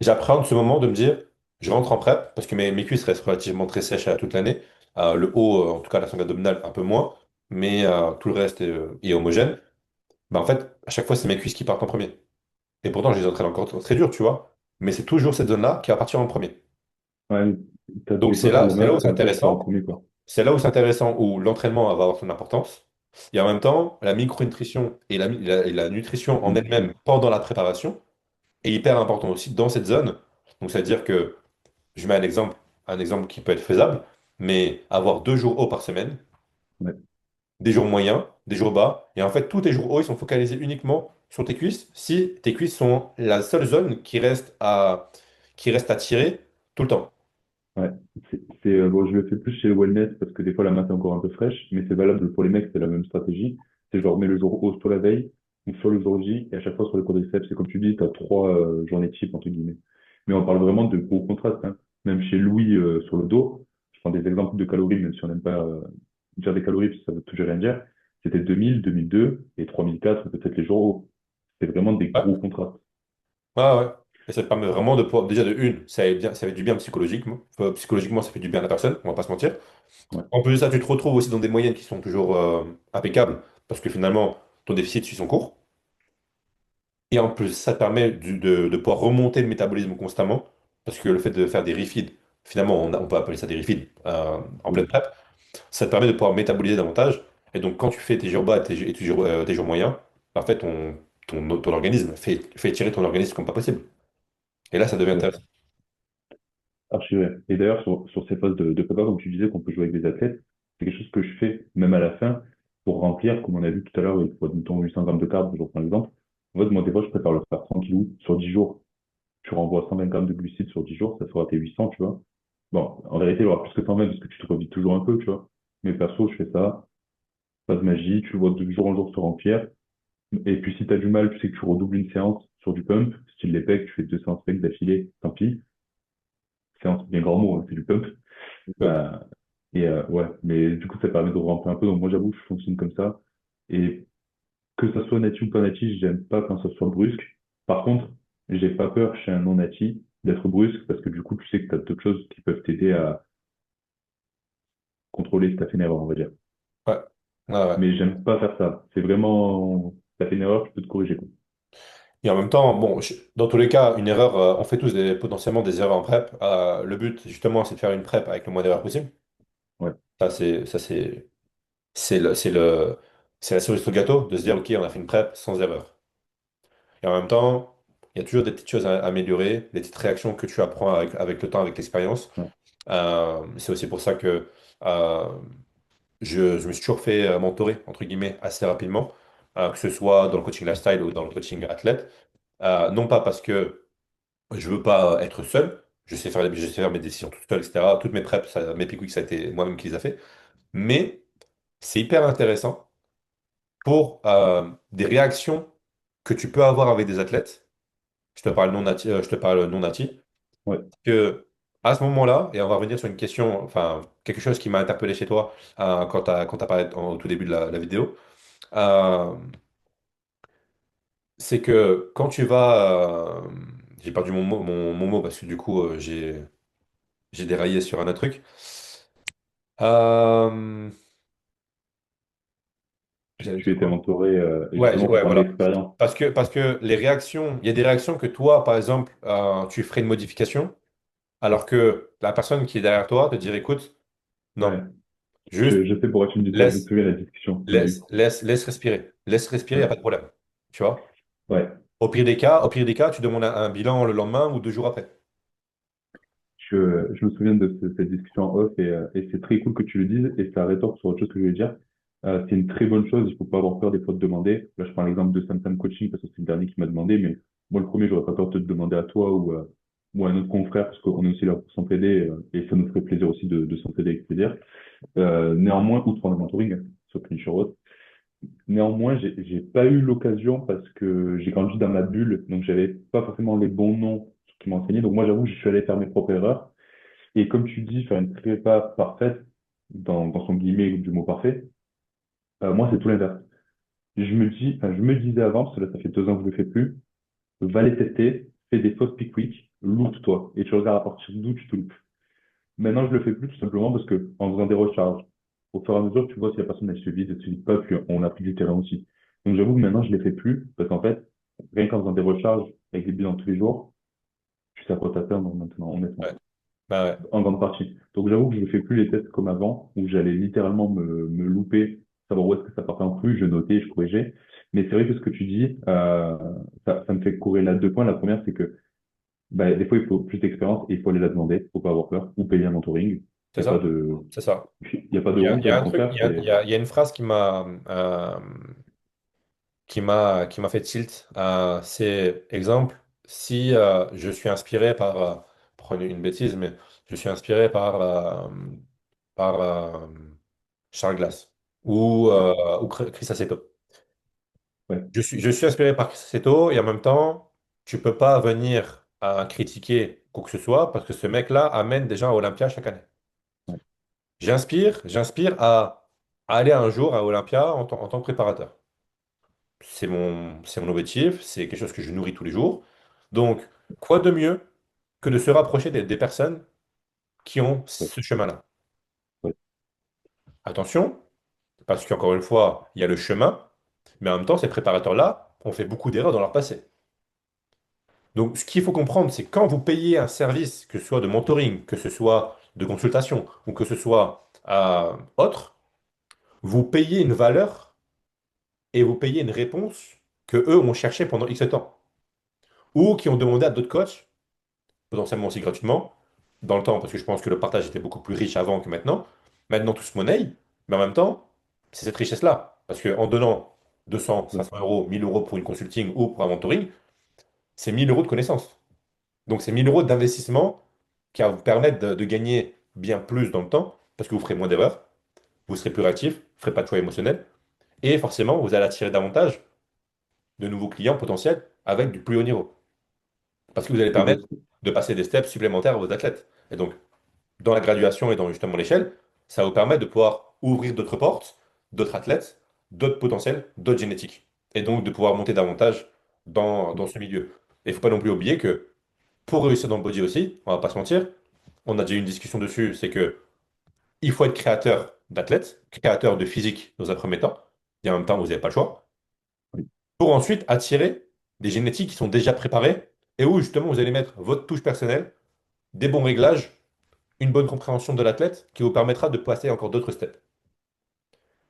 J'appréhende ce moment de me dire, je rentre en prep parce que mes cuisses restent relativement très sèches toute l'année. Le haut, en tout cas la sangle abdominale, un peu moins, mais tout le reste est homogène. Bah, en fait, à chaque fois, c'est mes cuisses qui partent en premier. Et pourtant, je les entraîne encore très dur, tu vois. Mais c'est toujours cette zone-là qui va partir en premier. ouais, t'as Donc tes potes ou c'est là même où c'est comme ça qui part en intéressant. premier, quoi. C'est là où c'est intéressant, où l'entraînement va avoir son importance. Et en même temps, la micronutrition et la nutrition en Mm. elle-même pendant la préparation est hyper important aussi dans cette zone. Donc, ça veut dire que je mets un exemple qui peut être faisable, mais avoir 2 jours hauts par semaine, Ouais, des jours moyens, des jours bas, et en fait, tous tes jours hauts, ils sont focalisés uniquement sur tes cuisses, si tes cuisses sont la seule zone qui reste à tirer tout le temps. ouais. Bon, je le fais plus chez le wellness parce que des fois la masse est encore un peu fraîche, mais c'est valable pour les mecs, c'est la même stratégie. C'est genre, mets le jour haut sur la veille, ou sur le jour J, et à chaque fois sur le quadriceps, c'est comme tu dis, tu as trois journées type, entre guillemets. Mais on parle vraiment de gros contrastes, hein. Même chez Louis, sur le dos, je prends des exemples de calories, même si on n'aime pas dire des calories, parce que ça veut toujours rien dire. C'était 2000, 2002 et 3004, peut-être les jours hauts. C'est vraiment des Ouais, gros contrastes. ouais, ouais. Et ça te permet vraiment de pouvoir, déjà de une, ça fait du bien psychologiquement. Psychologiquement, ça fait du bien à la personne, on va pas se mentir. Ouais, En plus de ça, tu te retrouves aussi dans des moyennes qui sont toujours impeccables, parce que finalement, ton déficit suit son cours. Et en plus, ça te permet de pouvoir remonter le métabolisme constamment, parce que le fait de faire des refeeds, finalement, on peut appeler ça des refeeds en pleine oui, prep, ça te permet de pouvoir métaboliser davantage. Et donc, quand tu fais tes jours bas et tes jours moyens, en fait, ton organisme fait tirer ton organisme comme pas possible. Et là, ça devient ouais. intéressant. Archi vrai. Et d'ailleurs, sur ces phases de prépa, comme tu disais, qu'on peut jouer avec des athlètes, c'est quelque chose que je fais même à la fin pour remplir, comme on a vu tout à l'heure, il faut mettons 800 grammes de carbs, je reprends l'exemple. En fait, moi, des fois, je préfère le faire tranquillou sur 10 jours. Tu renvoies 120 grammes de glucides sur 10 jours, ça fera tes 800, tu vois. Bon, en vérité, il y aura plus que 120 parce que tu te revides toujours un peu, tu vois. Mais perso, je fais ça, pas de magie, tu vois de jour en jour se remplir. Et puis, si tu as du mal, tu sais que tu redoubles une séance sur du pump, style les pecs, tu fais 2 séances pecs d'affilée, tant pis. Séance, bien grand mot, hein, c'est du pump. Donc, Bah, Et ouais, mais du coup, ça permet de ramper un peu. Donc moi, j'avoue, je fonctionne comme ça. Et que ça soit nati ou pas nati, j'aime pas quand ça soit brusque. Par contre, j'ai pas peur chez un non nati d'être brusque parce que du coup, tu sais que tu as d'autres choses qui peuvent t'aider à contrôler si t'as fait une erreur, on va dire. Ouais. Ouais, ouais. Mais j'aime pas faire ça. C'est vraiment, t'as fait une erreur, je peux te corriger, quoi. Et en même temps, bon, dans tous les cas, une erreur, on fait tous potentiellement des erreurs en prep. Le but, justement, c'est de faire une prep avec le moins d'erreurs possible. Ouais, Ça, c'est la cerise sur le gâteau de se dire, OK, on a fait une prep sans erreur. Et en même temps, il y a toujours des petites choses à améliorer, des petites réactions que tu apprends avec le temps, avec l'expérience. ouais, C'est aussi pour ça que euh, je me suis toujours fait mentorer, entre guillemets, assez rapidement, que ce soit dans le coaching lifestyle ou dans le coaching athlète. Non pas parce que je veux pas être seul, je sais faire mes décisions tout seul, etc. Toutes mes preps, mes pick weeks, ça a été moi-même qui les a fait. Mais c'est hyper intéressant pour des réactions que tu peux avoir avec des athlètes. Je te parle non nati, ouais. que à ce moment-là, et on va revenir sur une question, enfin quelque chose qui m'a interpellé chez toi quand t'as parlé au tout début de la vidéo, euh, c'est que quand tu vas, j'ai perdu mon mot parce que du coup j'ai déraillé sur un autre truc. Euh, J'allais Tu dire étais quoi? mentoré, Ouais, justement, tu ouais, parlais voilà. d'expérience. Parce que les réactions, il y a des réactions que toi, par exemple, tu ferais une modification, alors que la personne qui est derrière toi te dirait, écoute, Ouais. non, juste Je sais pourquoi tu me dis ça. Je me laisse, souviens de la discussion qu'on a eue. laisse respirer. Laisse respirer, il n'y a Ouais. pas de problème. Tu vois? Ouais. Au pire des cas, tu demandes un bilan le lendemain ou 2 jours après. Je me souviens de cette discussion en off et c'est très cool que tu le dises et ça rétorque sur autre chose que je voulais dire. C'est une très bonne chose, il faut pas avoir peur des fois de demander. Là, je prends l'exemple de Sam Coaching parce que c'est le dernier qui m'a demandé, mais moi, le premier, j'aurais pas peur de te demander à toi ou à un autre confrère parce qu'on est aussi là pour s'entraider et ça nous ferait plaisir aussi de s'entraider avec plaisir. Néanmoins, outre le mentoring, sur Finisher Road, néanmoins, j'ai pas eu l'occasion parce que j'ai grandi dans ma bulle, donc j'avais pas forcément les bons noms qui m'enseignaient. Donc moi, j'avoue, je suis allé faire mes propres erreurs. Et comme tu dis, faire une prépa parfaite, dans son guillemet du mot parfait, moi, c'est tout l'inverse. Je me disais avant, parce que là, ça fait 2 ans que je le fais plus, va les tester, fais des fausses pick week, loupe-toi, et tu regardes à partir d'où tu te loupes. Maintenant, je le fais plus tout simplement parce que, en faisant des recharges, au fur et à mesure, tu vois si la personne elle se vide, elle se vide pas, puis on a pris du terrain aussi. Donc, j'avoue que maintenant, je les fais plus, parce qu'en fait, rien qu'en faisant des recharges avec des bilans tous les jours, tu sais à quoi t'attendre maintenant, honnêtement. Ouais. Bah ouais, En grande partie. Donc j'avoue que je ne fais plus les tests comme avant, où j'allais littéralement me louper, savoir où est-ce que ça partait en plus, je notais, je corrigeais. Mais c'est vrai que ce que tu dis, ça me fait courir là 2 points. La première, c'est que bah, des fois, il faut plus d'expérience et il faut aller la demander, faut pas avoir peur, ou payer un mentoring. Il c'est n'y a pas ça. de, C'est ça. il y a pas de Il y a, honte, il y a au un truc, contraire, c'est, il y a une phrase qui m'a fait tilt. C'est exemple, si je suis inspiré par, prenez une bêtise, mais je suis inspiré par Charles Glass ouais, ou Chris Aceto. ouais, Je suis inspiré par Chris Aceto et en même temps, tu peux pas venir à critiquer quoi que ce soit parce que ce mec-là amène des gens à Olympia chaque année. ouais, J'inspire à aller un jour à Olympia en tant que préparateur. C'est mon objectif, c'est quelque chose que je nourris tous les jours. Donc, quoi de mieux que de se rapprocher des personnes qui ont ouais, ce chemin-là? ouais, Attention, parce qu'encore une fois, il y a le chemin, mais en même temps, ces préparateurs-là ont fait beaucoup d'erreurs dans leur passé. Donc, ce qu'il faut comprendre, c'est quand vous payez un service, que ce soit de mentoring, que ce soit de consultation, ou que ce soit autre, vous payez une valeur et vous payez une réponse que eux ont cherché pendant X temps, ou qui ont demandé à d'autres coachs potentiellement aussi gratuitement, dans le temps, parce que je pense que le partage était beaucoup plus riche avant que maintenant. Maintenant, tout se monnaie, mais en même temps, c'est cette richesse-là. Parce qu'en donnant 200, ouais, 500 euros, 1000 euros pour une consulting ou pour un mentoring, c'est 1000 euros de connaissances. Donc, c'est 1000 euros d'investissement qui va vous permettre de gagner bien plus dans le temps, parce que vous ferez moins d'erreurs, vous serez plus réactif, vous ne ferez pas de choix émotionnel, et forcément, vous allez attirer davantage de nouveaux clients potentiels avec du plus haut niveau. Parce que vous allez permettre exact, de passer des steps supplémentaires à vos athlètes. Et donc, dans la graduation et dans justement l'échelle, ça va vous permettre de pouvoir ouvrir d'autres portes, d'autres athlètes, d'autres potentiels, d'autres génétiques. Et donc de pouvoir monter davantage dans ce milieu. Et il ne faut pas non plus oublier que pour réussir dans le body aussi, on va pas se mentir, on a déjà eu une discussion dessus, c'est que il faut être créateur d'athlètes, créateur de physique dans un premier temps, et en même temps, vous n'avez pas le choix, Oui. pour ensuite attirer des génétiques qui sont déjà préparées et où justement vous allez mettre votre touche personnelle, des bons réglages, une bonne compréhension de l'athlète qui vous permettra de passer encore d'autres steps.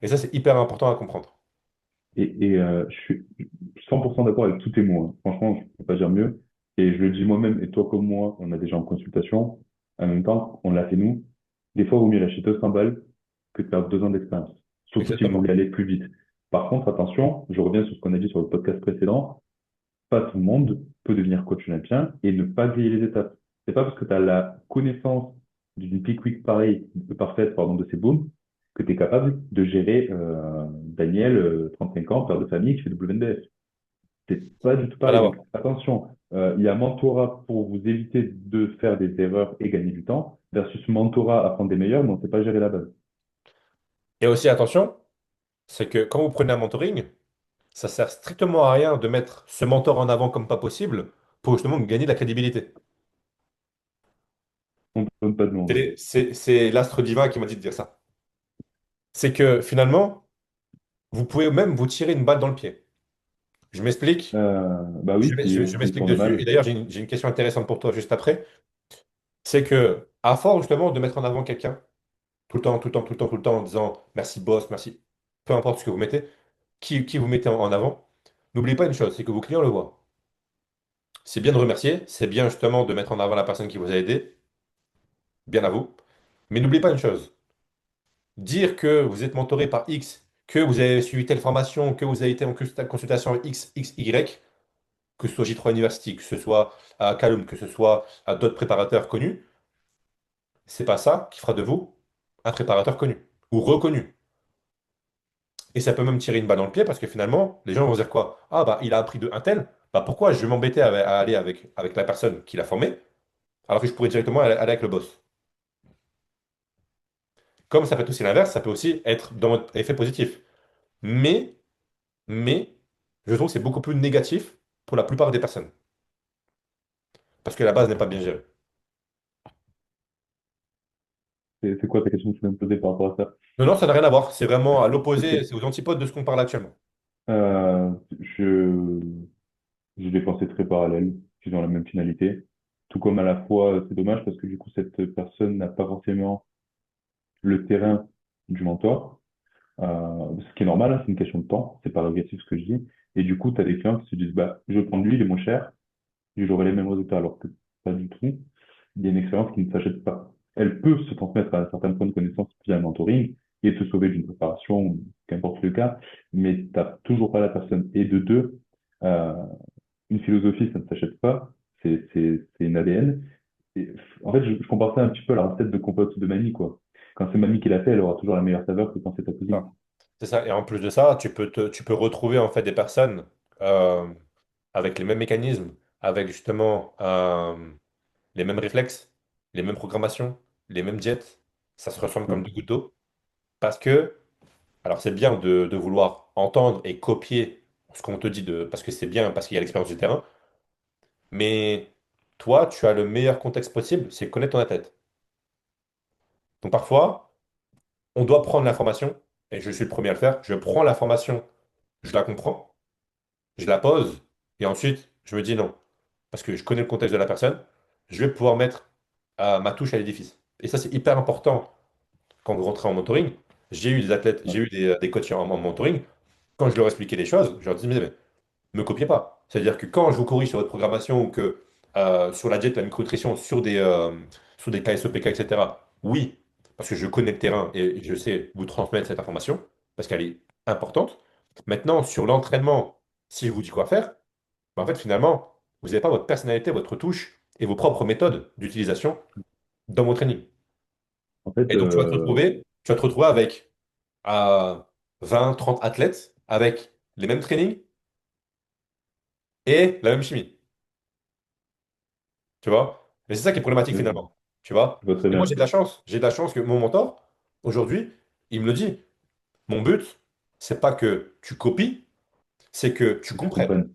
Et ça, c'est hyper important à comprendre. Je suis 100% d'accord avec tous tes mots, hein. Franchement, je ne peux pas dire mieux. Et je le dis moi-même, et toi comme moi, on a déjà en consultation. En même temps, on l'a fait nous. Des fois, il vaut mieux lâcher 200 balles que de perdre 2 ans d'expérience. Surtout si vous Exactement. voulez aller plus vite. Par contre, attention, je reviens sur ce qu'on a dit sur le podcast précédent. Pas tout le monde peut devenir coach olympien et ne pas griller les étapes. C'est pas parce que tu as la connaissance d'une peak week pareille, parfaite, pardon, de ces booms, que tu es capable de gérer Daniel, 35 ans, père de famille, qui fait WNBF. C'est pas du tout Rien à pareil. voir. Donc attention, il y a mentorat pour vous éviter de faire des erreurs et gagner du temps, versus mentorat apprendre des meilleurs, mais on ne sait pas gérer la base. Et aussi, attention, c'est que quand vous prenez un mentoring, ça sert strictement à rien de mettre ce mentor en avant comme pas possible pour justement gagner de la crédibilité. On ne donne pas de nom, C'est hein. c'est l'astre divin qui m'a dit de dire ça. C'est que finalement, vous pouvez même vous tirer une balle dans le pied. Je m'explique. Bah oui, si Je s'il m'explique tourne dessus. Et mal. d'ailleurs, j'ai une question intéressante pour toi juste après. C'est que, à force justement de mettre en avant quelqu'un, tout le temps, tout le temps, tout le temps, tout le temps, en disant merci boss, merci, peu importe ce que vous mettez, qui vous mettez en avant, n'oubliez pas une chose, c'est que vos clients le voient. C'est bien de remercier, c'est bien justement de mettre en avant la personne qui vous a aidé, bien à vous. Mais n'oubliez pas une chose, dire que vous êtes mentoré par X, que vous avez suivi telle formation, que vous avez été en consultation avec X, X, Y, que ce soit J3 University, que ce soit à Calum, que ce soit à d'autres préparateurs connus, c'est pas ça qui fera de vous un préparateur connu ou reconnu. Et ça peut même tirer une balle dans le pied parce que finalement, les gens vont se dire quoi? Ah bah il a appris de un tel, bah pourquoi je vais m'embêter à aller avec la personne qui l'a formé alors que je pourrais directement aller avec le boss. Comme ça peut être aussi l'inverse, ça peut aussi être dans votre effet positif. Mais, mais, je trouve que c'est beaucoup plus négatif pour la plupart des personnes parce que la base n'est pas bien gérée. C'est quoi ta question que tu viens de me poser par rapport à ça? Non, non, ça n'a rien à voir. C'est vraiment à l'opposé, Ok. c'est aux antipodes de ce qu'on parle actuellement. Euh, je, j'ai des pensées très parallèles qui ont la même finalité. Tout comme à la fois, c'est dommage parce que du coup, cette personne n'a pas forcément le terrain du mentor. Ce qui est normal, hein, c'est une question de temps. C'est pas négatif ce que je dis. Et du coup, tu as des clients qui se disent, bah, je vais prendre lui, il est moins cher, et j'aurai les mêmes résultats. Alors que pas du tout. Il y a une expérience qui ne s'achète pas. Elle peut se transmettre à un certain point de connaissance via un mentoring et se sauver d'une préparation, ou qu'importe le cas, mais tu n'as toujours pas la personne. Et de deux, euh, une philosophie, ça ne s'achète pas, c'est une ADN. Et, en fait, je compare ça un petit peu à la recette de compote de mamie, quoi. Quand c'est mamie qui l'a fait, elle aura toujours la meilleure saveur que quand c'est ta cousine. Ça. C'est ça. Et en plus de ça, tu peux retrouver en fait des personnes euh, avec les mêmes mécanismes, avec justement les mêmes réflexes, les mêmes programmations, les mêmes jets. Ça se ressemble Ouais. comme deux gouttes d'eau. Parce que, alors c'est bien de vouloir entendre et copier ce qu'on te dit parce que c'est bien, parce qu'il y a l'expérience du terrain. Mais toi, tu as le meilleur contexte possible, c'est connaître ton athlète. Donc parfois, on doit prendre l'information, et je suis le premier à le faire. Je prends l'information, je la comprends, je la pose, et ensuite, je me dis non. Parce que je connais le contexte de la personne, je vais pouvoir mettre ma touche à l'édifice. Et ça, c'est hyper important quand vous rentrez en mentoring. J'ai eu des athlètes, Ouais. j'ai eu des coachs en mentoring. Quand je leur expliquais les choses, je leur disais, mais me copiez pas. C'est-à-dire que quand je vous corrige sur votre programmation ou que sur la diète, la micronutrition, sur des KSEPK, etc., oui, parce que je connais le terrain et je sais vous transmettre cette information, parce qu'elle est importante. Maintenant, sur l'entraînement, si je vous dis quoi faire, ben, en fait, finalement, vous n'avez pas votre personnalité, votre touche et vos propres méthodes d'utilisation dans vos trainings. En fait, Et donc, tu vas te retrouver avec 20, 30 athlètes avec les mêmes trainings et la même chimie. Tu vois? Et c'est ça qui est problématique je finalement. Tu vois? je vois très Et moi, bien. j'ai de la chance. J'ai de la chance que mon mentor, Aujourd'hui, il me le dit. Mon but, c'est pas que tu copies, c'est que tu Que tu comprennes. comprennes.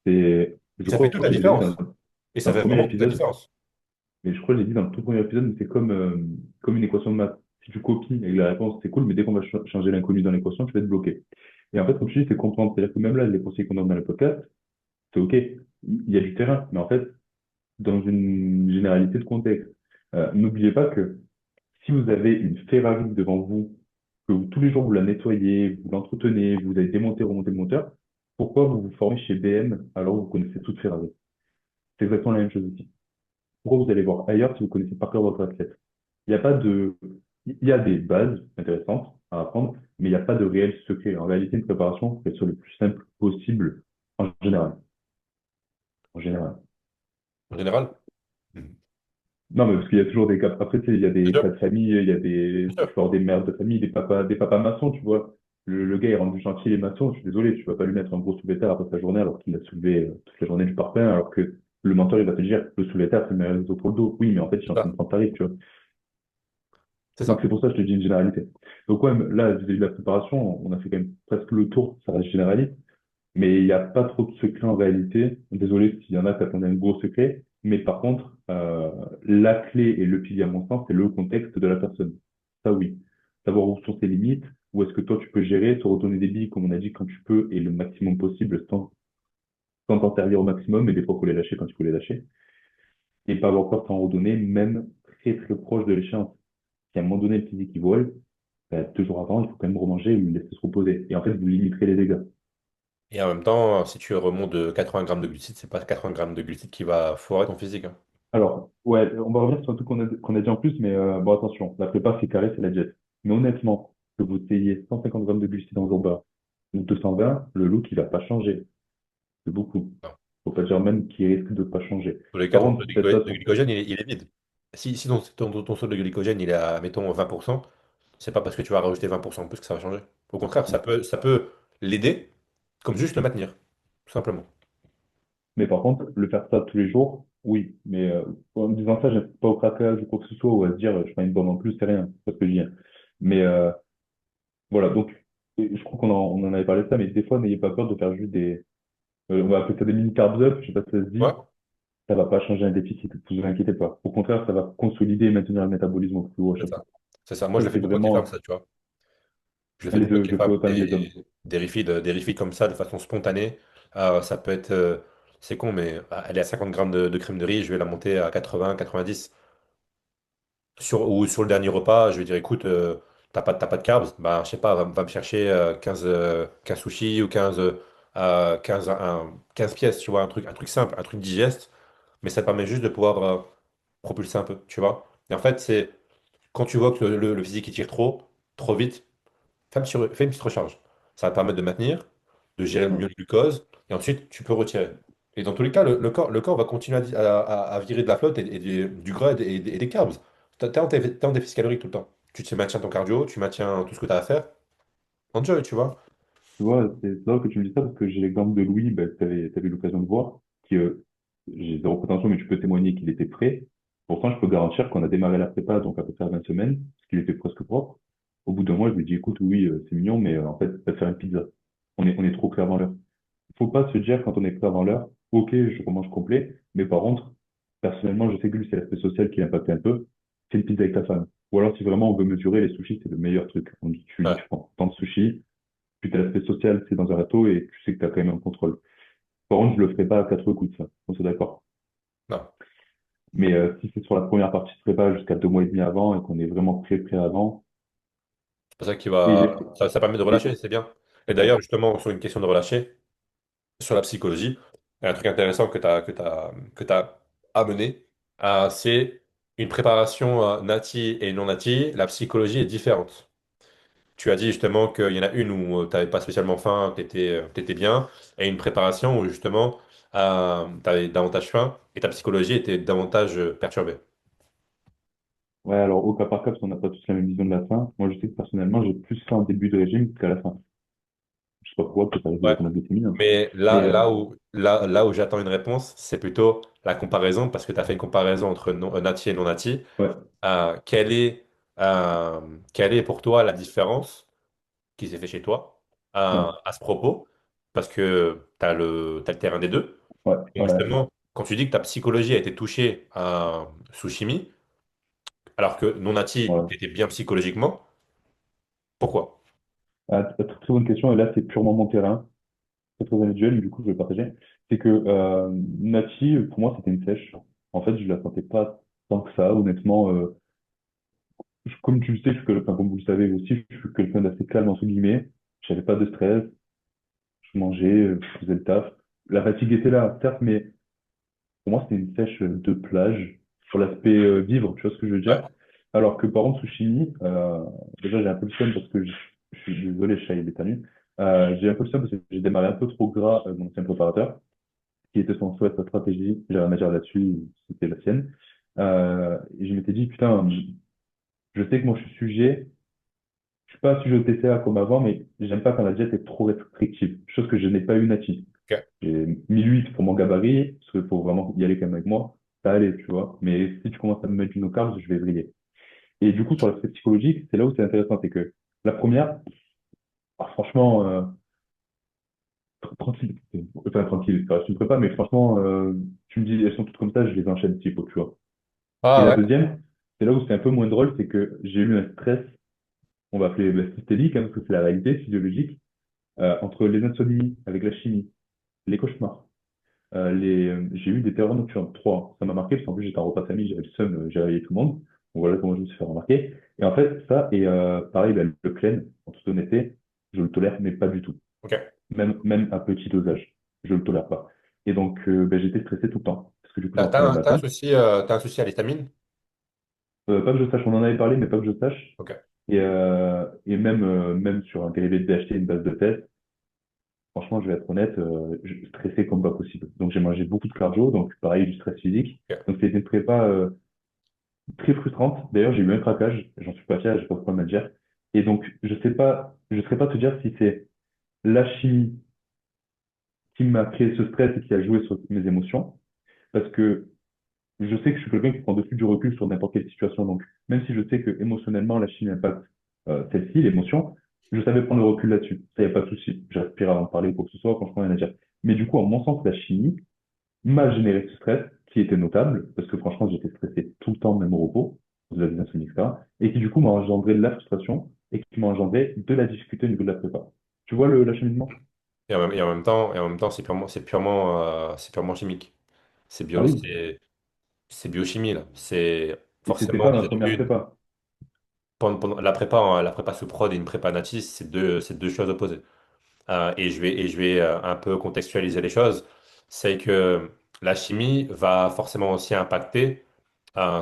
Et Et je ça fait crois toute que la je l'avais dit différence. Et ça dans le fait premier vraiment toute la épisode, différence. mais je crois que je l'ai dit dans le tout premier épisode, mais c'est comme une équation de maths. Si tu copies et que la réponse, c'est cool, mais dès qu'on va changer l'inconnu dans l'équation, tu vas être bloqué. Et en fait, comme tu dis, c'est comprendre. C'est-à-dire que même là, les conseils qu'on donne dans le podcast, c'est OK. Il y a du terrain, mais en fait, dans une généralité de contexte. N'oubliez pas que si vous avez une Ferrari devant vous, que tous les jours vous la nettoyez, vous l'entretenez, vous allez démonter, remonter le moteur, pourquoi vous vous formez chez BM alors que vous connaissez toute Ferrari? C'est exactement la même chose ici. Pourquoi vous allez voir ailleurs si vous connaissez par cœur votre athlète? Il n'y a pas de, il y a des bases intéressantes à apprendre, mais il n'y a pas de réel secret. En réalité, une préparation, faut être sur le plus simple possible en général. En général. En général. Mhm. Non, mais parce qu'il y a toujours des cas. Après, tu sais, il y a Bien des cas sûr, de famille, il y a bien tu sûr. peux avoir des mères de famille, des papas maçons, tu vois. Le gars, il rentre du chantier, il est maçon, je suis désolé, tu vas pas lui mettre un gros soulevé-terre après sa journée alors qu'il a soulevé toute la journée du parpaing, alors que le mentor, il va te dire, le soulevé-terre, c'est le meilleur réseau pour le dos. Oui, mais en fait, je suis C'est en train ça. de prendre tarif, tu vois. C'est Donc, ça. c'est pour ça que je te dis une généralité. Donc, ouais, là, vis-à-vis de la préparation, on a fait quand même presque le tour, ça reste généraliste. Mais il n'y a pas trop de secrets en réalité. Désolé s'il y en a qui attendaient un gros secret. Mais par contre, la clé et le pilier, à mon sens, c'est le contexte de la personne. Ça, oui. Savoir où sont tes limites, où est-ce que toi, tu peux gérer, te redonner des billes, comme on a dit, quand tu peux, et le maximum possible, sans t'en servir au maximum, et des fois, il faut les lâcher quand il faut les lâcher. Et pas avoir peur de t'en redonner, même très, très proche de l'échéance. Si à un moment donné, le physique, il vole, bah, 2 jours avant, il faut quand même remanger et lui laisser se reposer. Et en fait, vous limiterez les dégâts. Et en même temps, si tu remontes de 80 grammes de glucides, c'est pas 80 grammes de glucides qui va foirer ton physique, hein. Alors, ouais, on va revenir sur un truc qu'on a dit en plus, mais bon, attention, la prépa, c'est carré, c'est la jet. Mais honnêtement, que vous ayez 150 grammes de glucides en jour bas ou 220, le look, il va pas changer. C'est beaucoup. Non. Faut pas dire même qu'il risque de pas changer. Tous les cas, Par ton taux contre, faites de attention. glycogène, il est vide. Si ton solde de glycogène, il est à, mettons, 20%, c'est pas parce que tu vas rajouter 20% en plus que ça va changer. Au contraire, ça peut l'aider, comme juste le maintenir, tout simplement. Mais par contre, le faire ça tous les jours, oui. Mais en me disant ça, je pas au craquage ou quoi que ce soit, ou à se dire, je prends une bombe en plus, c'est rien. C'est pas ce que je dis, hein. Mais voilà, donc, et je crois on en avait parlé de ça, mais des fois, n'ayez pas peur de faire juste on va appeler ça des mini carbs up, je sais pas si ça se Ouais, dit. Ça va pas changer un déficit, vous inquiétez pas. Au contraire, ça va consolider et maintenir le métabolisme au plus haut à c'est chaque ça. fois. C'est ça. Moi, je Ça, le fais c'est beaucoup avec les femmes, vraiment ça, tu vois. Je le fais les beaucoup deux, avec je les le fais femmes. autant avec les hommes. Des refeeds comme ça, de façon spontanée. Ça peut être, c'est con, mais elle est à 50 grammes de crème de riz, je vais la monter à 80, 90. Ou sur le dernier repas, je vais dire, écoute, t'as pas de carbs, bah, je sais pas, va me chercher 15 sushis ou 15 pièces, tu vois, un truc simple, un truc digeste, mais ça te permet juste de pouvoir propulser un peu, tu vois. Et en fait, c'est quand tu vois que le physique il tire trop vite, fais une petite recharge. Ça va te permettre de maintenir, de gérer mieux le glucose, et ensuite tu peux retirer. Et dans tous les cas, le corps va continuer à virer de la flotte et du gras et des carbs. T'es en déficit calorique tout le temps. Tu maintiens ton cardio, tu maintiens tout ce que tu as à faire. Enjoy, tu vois. Tu vois, c'est drôle que tu me dises ça parce que j'ai l'exemple de Louis, ben, tu avais eu l'occasion de voir, qui, j'ai zéro prétention, mais tu peux témoigner qu'il était prêt. Pourtant, je peux garantir qu'on a démarré la prépa, donc à peu près à 20 semaines, parce qu'il était presque propre. Au bout d'un mois, je lui ai dit, écoute, oui, c'est mignon, mais en fait, va te faire une pizza. On est trop clair avant l'heure. Faut pas se dire quand on est prêt avant l'heure, ok, je remange complet, mais par contre, personnellement, je sais que lui, c'est l'aspect social qui l'impacte un peu, c'est une pizza avec ta femme. Ou alors, si vraiment on veut mesurer, les sushis, c'est le meilleur truc. Tu dis, Ouais, tu prends tant de sushis, puis t'as l'aspect social, c'est dans un resto et tu sais que t'as quand même un contrôle. Par contre, je le ferai pas à 4 coups de ça, on est d'accord. non. Mais si c'est sur la première partie de prépa jusqu'à 2 mois et demi avant et qu'on est vraiment prêt avant, C'est pour ça et, ça permet de relâcher, et c'est bien. Et c'est ça. d'ailleurs, justement, sur une question de relâcher, sur la psychologie, il y a un truc intéressant que tu as amené, c'est une préparation nati et non nati, la psychologie est différente. Tu as dit justement qu'il y en a une où tu n'avais pas spécialement faim, tu étais bien, et une préparation où justement tu avais davantage faim et ta psychologie était davantage perturbée. Ouais, alors au cas par cas, parce qu'on n'a pas tous la même vision de la fin. Moi, je sais que personnellement, j'ai plus faim en début de régime qu'à la fin. Je sais pas pourquoi, peut-être avec Ouais. la glycémie, hein. Mais Mais là où j'attends une réponse, c'est plutôt la comparaison, parce que tu as fait une comparaison entre nati et non nati. ouais, Quelle est Quelle est pour toi la différence qui s'est fait chez toi Ouais, à ce propos? Parce que t'as le terrain des deux. ouais, Et ouais. justement, quand tu dis que ta psychologie a été touchée sous chimie, alors que non natif, Ouais. tu étais bien psychologiquement, pourquoi? Très, très bonne question, et là, c'est purement mon terrain, très, très individuel, mais du coup, je vais le partager. C'est que Nati, pour moi, c'était une sèche. En fait, je la sentais pas tant que ça, honnêtement. Comme tu le sais, enfin, comme vous le savez aussi, je suis quelqu'un d'assez calme, entre guillemets. J'avais pas de stress, je mangeais, je faisais le taf. La fatigue était là, certes, mais pour moi, c'était une sèche de plage sur l'aspect vivre, tu vois ce que je veux Ouais. dire? Alors que par contre, sous chimie, déjà, j'ai un peu le seum parce que je suis désolé, je suis bétanu. J'ai un peu le seum parce que j'ai démarré un peu trop gras mon ancien préparateur, qui était son souhait, sa stratégie. J'avais un dire là-dessus, c'était la sienne. Et je m'étais dit, putain, je sais que moi, je suis sujet. Je suis pas sujet au TCA comme avant, mais j'aime pas quand la diète est trop restrictive. Chose que je n'ai pas eu native. Ok. J'ai 1008 pour mon gabarit, parce qu'il faut vraiment y aller quand même avec moi. Ça allait, tu vois. Mais si tu commences à me mettre une no carbs, je vais vriller. Et du coup, sur l'aspect psychologique, c'est là où c'est intéressant. C'est que la première, franchement, tranquille. Enfin, tranquille, ça reste une prépa, mais franchement, tu me dis, elles sont toutes comme ça, je les enchaîne petit peu, tu vois. Et Ah la ouais. deuxième, c'est là où c'est un peu moins drôle, c'est que j'ai eu un stress, on va appeler systémique, hein, parce que c'est la réalité physiologique, entre les insomnies avec la chimie, les cauchemars. J'ai eu des terreurs nocturnes, trois. Ça m'a marqué parce qu'en plus j'étais en repas de famille, j'avais le seum, j'ai réveillé tout le monde. Donc voilà comment je me suis fait remarquer. Et en fait, ça, et pareil, ben, le clen, en toute honnêteté, je le tolère, mais pas du tout. Ok. Même à petit dosage, je le tolère pas. Et donc, ben, j'étais stressé tout le temps. Parce que du coup, T'as, j'entraînais t'as le un, t'as un matin. souci, t'as un souci à l'étamine? Pas que je sache, on en avait parlé, mais pas que je sache. Ok. Et même sur un dérivé de DHT, une base de test, franchement, je vais être honnête, je stressais comme pas possible. Donc j'ai mangé beaucoup de cardio, donc pareil, du stress physique. Ok. Donc c'était une prépa très frustrante. D'ailleurs, j'ai eu un craquage, j'en suis pas fier, j'ai pas quoi me dire. Et donc, je saurais pas te dire si c'est la chimie qui m'a créé ce stress et qui a joué sur mes émotions, parce que je sais que je suis quelqu'un qui prend de suite du recul sur n'importe quelle situation. Donc, même si je sais que émotionnellement, la chimie impacte celle-ci, l'émotion, je savais prendre le recul là-dessus. Ça, y a pas de souci. J'aspire à en parler ou quoi que ce soit, franchement, rien à dire. Mais du coup, en mon sens, la chimie m'a généré ce stress qui était notable, parce que franchement, j'étais stressé tout le temps, même au repos, vous avez insomnie, etc. Et qui du coup m'a engendré de la frustration et qui m'a engendré de la difficulté au niveau de la prépa. Tu vois l'acheminement? Et en même temps, c'est purement chimique. C'est Ah bio, oui, c'est biochimie, là. C'est et c'était forcément pas ma déjà de première une. prépa. La prépa sous prod et une prépa native, c'est deux choses opposées. Et je vais un peu contextualiser les choses. C'est que la chimie va forcément aussi impacter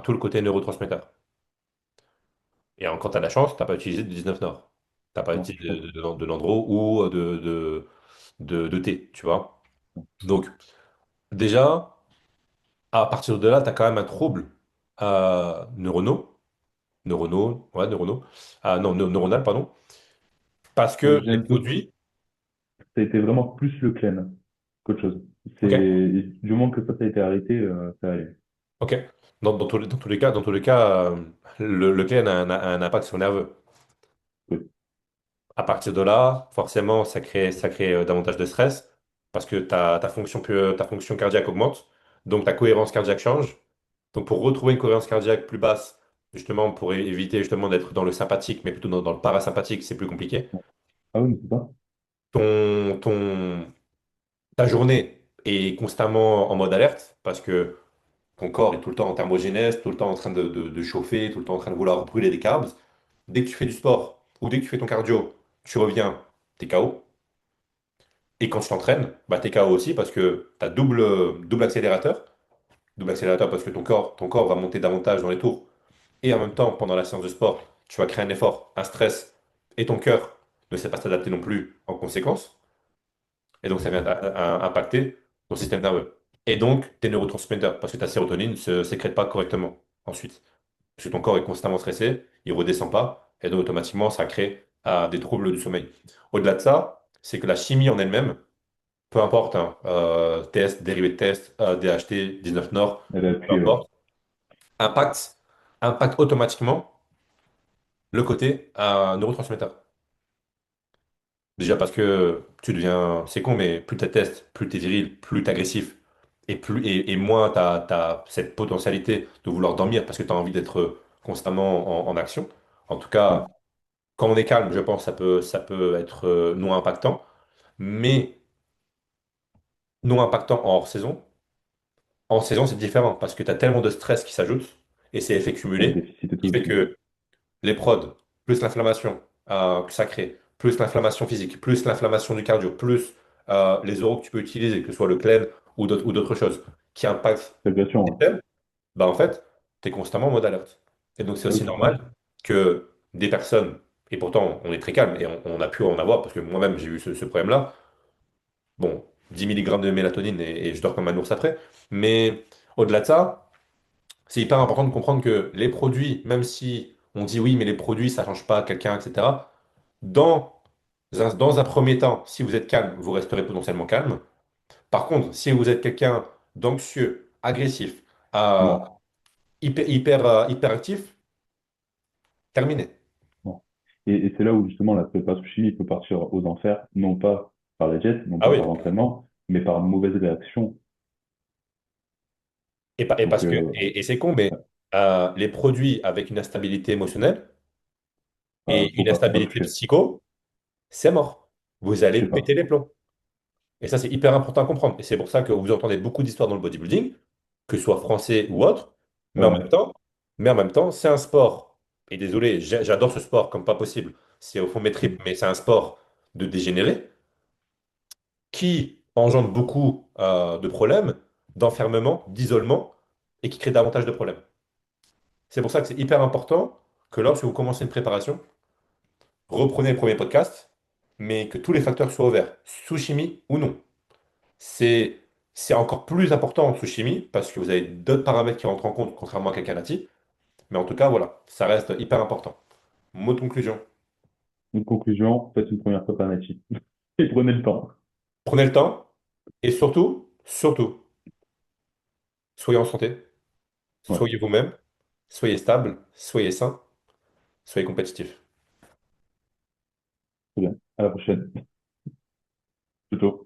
tout le côté neurotransmetteur. Et quand tu as de la chance, tu n'as pas utilisé de 19 Nord. Tu n'as pas Non, utilisé je pense. de Nandro ou de thé, tu vois. Donc, déjà, à partir de là, tu as quand même un trouble neuronaux, non, neuronal, pardon, parce que J'ai les un doute. produits, Ça a été vraiment plus le clen qu'autre chose. ok, Du moment que ça a été arrêté, ça allait. ok, dans tous les cas, le clé a un impact sur le nerveux. Oui. À partir de là, forcément, ça crée davantage de stress parce que ta fonction cardiaque augmente, donc ta cohérence cardiaque change. Donc pour retrouver une cohérence cardiaque plus basse, justement pour éviter justement d'être dans le sympathique, mais plutôt dans le parasympathique, c'est plus compliqué. Ah oui, mais c'est ça. Ta journée est constamment en mode alerte parce que ton corps est tout le temps en thermogénèse, tout le temps en train de chauffer, tout le temps en train de vouloir brûler des carbs. Dès que tu fais du sport ou dès que tu fais ton cardio, tu reviens, t'es KO. Et quand tu t'entraînes, bah, t'es KO aussi parce que tu as double accélérateur. Double accélérateur parce que ton corps va monter davantage dans les tours. Et en même temps, pendant la séance de sport, tu vas créer un effort, un stress, et ton cœur ne sait pas s'adapter non plus en conséquence. Et donc, ça vient impacter ton système nerveux. Et donc, tes neurotransmetteurs, parce que ta sérotonine ne se sécrète pas correctement ensuite. Parce que ton corps est constamment stressé, il ne redescend pas, et donc automatiquement, ça crée des troubles du sommeil. Au-delà de ça, c'est que la chimie en elle-même, peu importe, hein, test, dérivé de test, DHT, 19 Nord, Elle a peu appuyé, ouais. importe, impacte automatiquement. le côté un neurotransmetteur. Déjà parce que tu deviens, c'est con, mais plus tu testes, plus tu es viril, plus tu agressif, et moins tu as cette potentialité de vouloir dormir parce que tu as envie d'être constamment en action. En tout Ouais, cas, quand on est calme, je pense que ça peut être non impactant, mais non impactant en hors saison. En saison, c'est différent parce que tu as tellement de stress qui s'ajoute et c'est effet ouais, le cumulé déficit et qui tout fait aussi. que les prods, plus l'inflammation que ça crée, plus l'inflammation physique, plus l'inflammation du cardio, plus les oraux que tu peux utiliser, que ce soit le clem ou d'autres choses, qui impactent Régulation, les ouais. systèmes, bah en fait, tu es constamment en mode alerte. Et donc c'est Ouais, aussi tout à fait. normal que des personnes, et pourtant on est très calme et on a pu en avoir, parce que moi-même j'ai eu ce problème-là, bon, 10 milligrammes de mélatonine et je dors comme un ours après, mais au-delà de ça, c'est hyper important de comprendre que les produits, même si on dit oui, mais les produits, ça change pas quelqu'un, etc., dans dans un premier temps, si vous êtes calme, vous resterez potentiellement calme. Par contre, si vous êtes quelqu'un d'anxieux, agressif, euh, Non, hyperactif, terminé. non. Et c'est là où justement la préparation chimique peut partir aux enfers, non pas par la diète, non Ah pas oui. par l'entraînement, mais par mauvaise réaction. Et Donc, parce que, et c'est con, mais les produits avec une instabilité émotionnelle et faut pas une instabilité toucher. psycho, c'est mort. Vous allez Touchez pas. péter les plombs. Et ça, c'est hyper important à comprendre. Et c'est pour ça que vous entendez beaucoup d'histoires dans le bodybuilding, que ce soit français ou autre, mais Ouais, en ouais. même temps, mais en même temps, c'est un sport. Et désolé, j'adore ce sport comme pas possible. C'est au fond de mes tripes, mais c'est un sport de dégénéré qui engendre beaucoup de problèmes, d'enfermement, d'isolement, et qui crée davantage de problèmes. C'est pour ça que c'est hyper important que lorsque vous commencez une préparation, reprenez le premier podcast, mais que tous les facteurs soient ouverts, sous chimie ou non. C'est c'est encore plus important en sous-chimie parce que vous avez d'autres paramètres qui rentrent en compte, contrairement à quelqu'un nati. Mais en tout cas, voilà, ça reste hyper important. Mot de conclusion. Une conclusion, faites une première prépa native. Et prenez le temps. Prenez le temps et surtout, soyez en santé, Ouais, soyez vous-même, soyez stable, soyez sain, soyez compétitif. très bien. À la prochaine. Plutôt.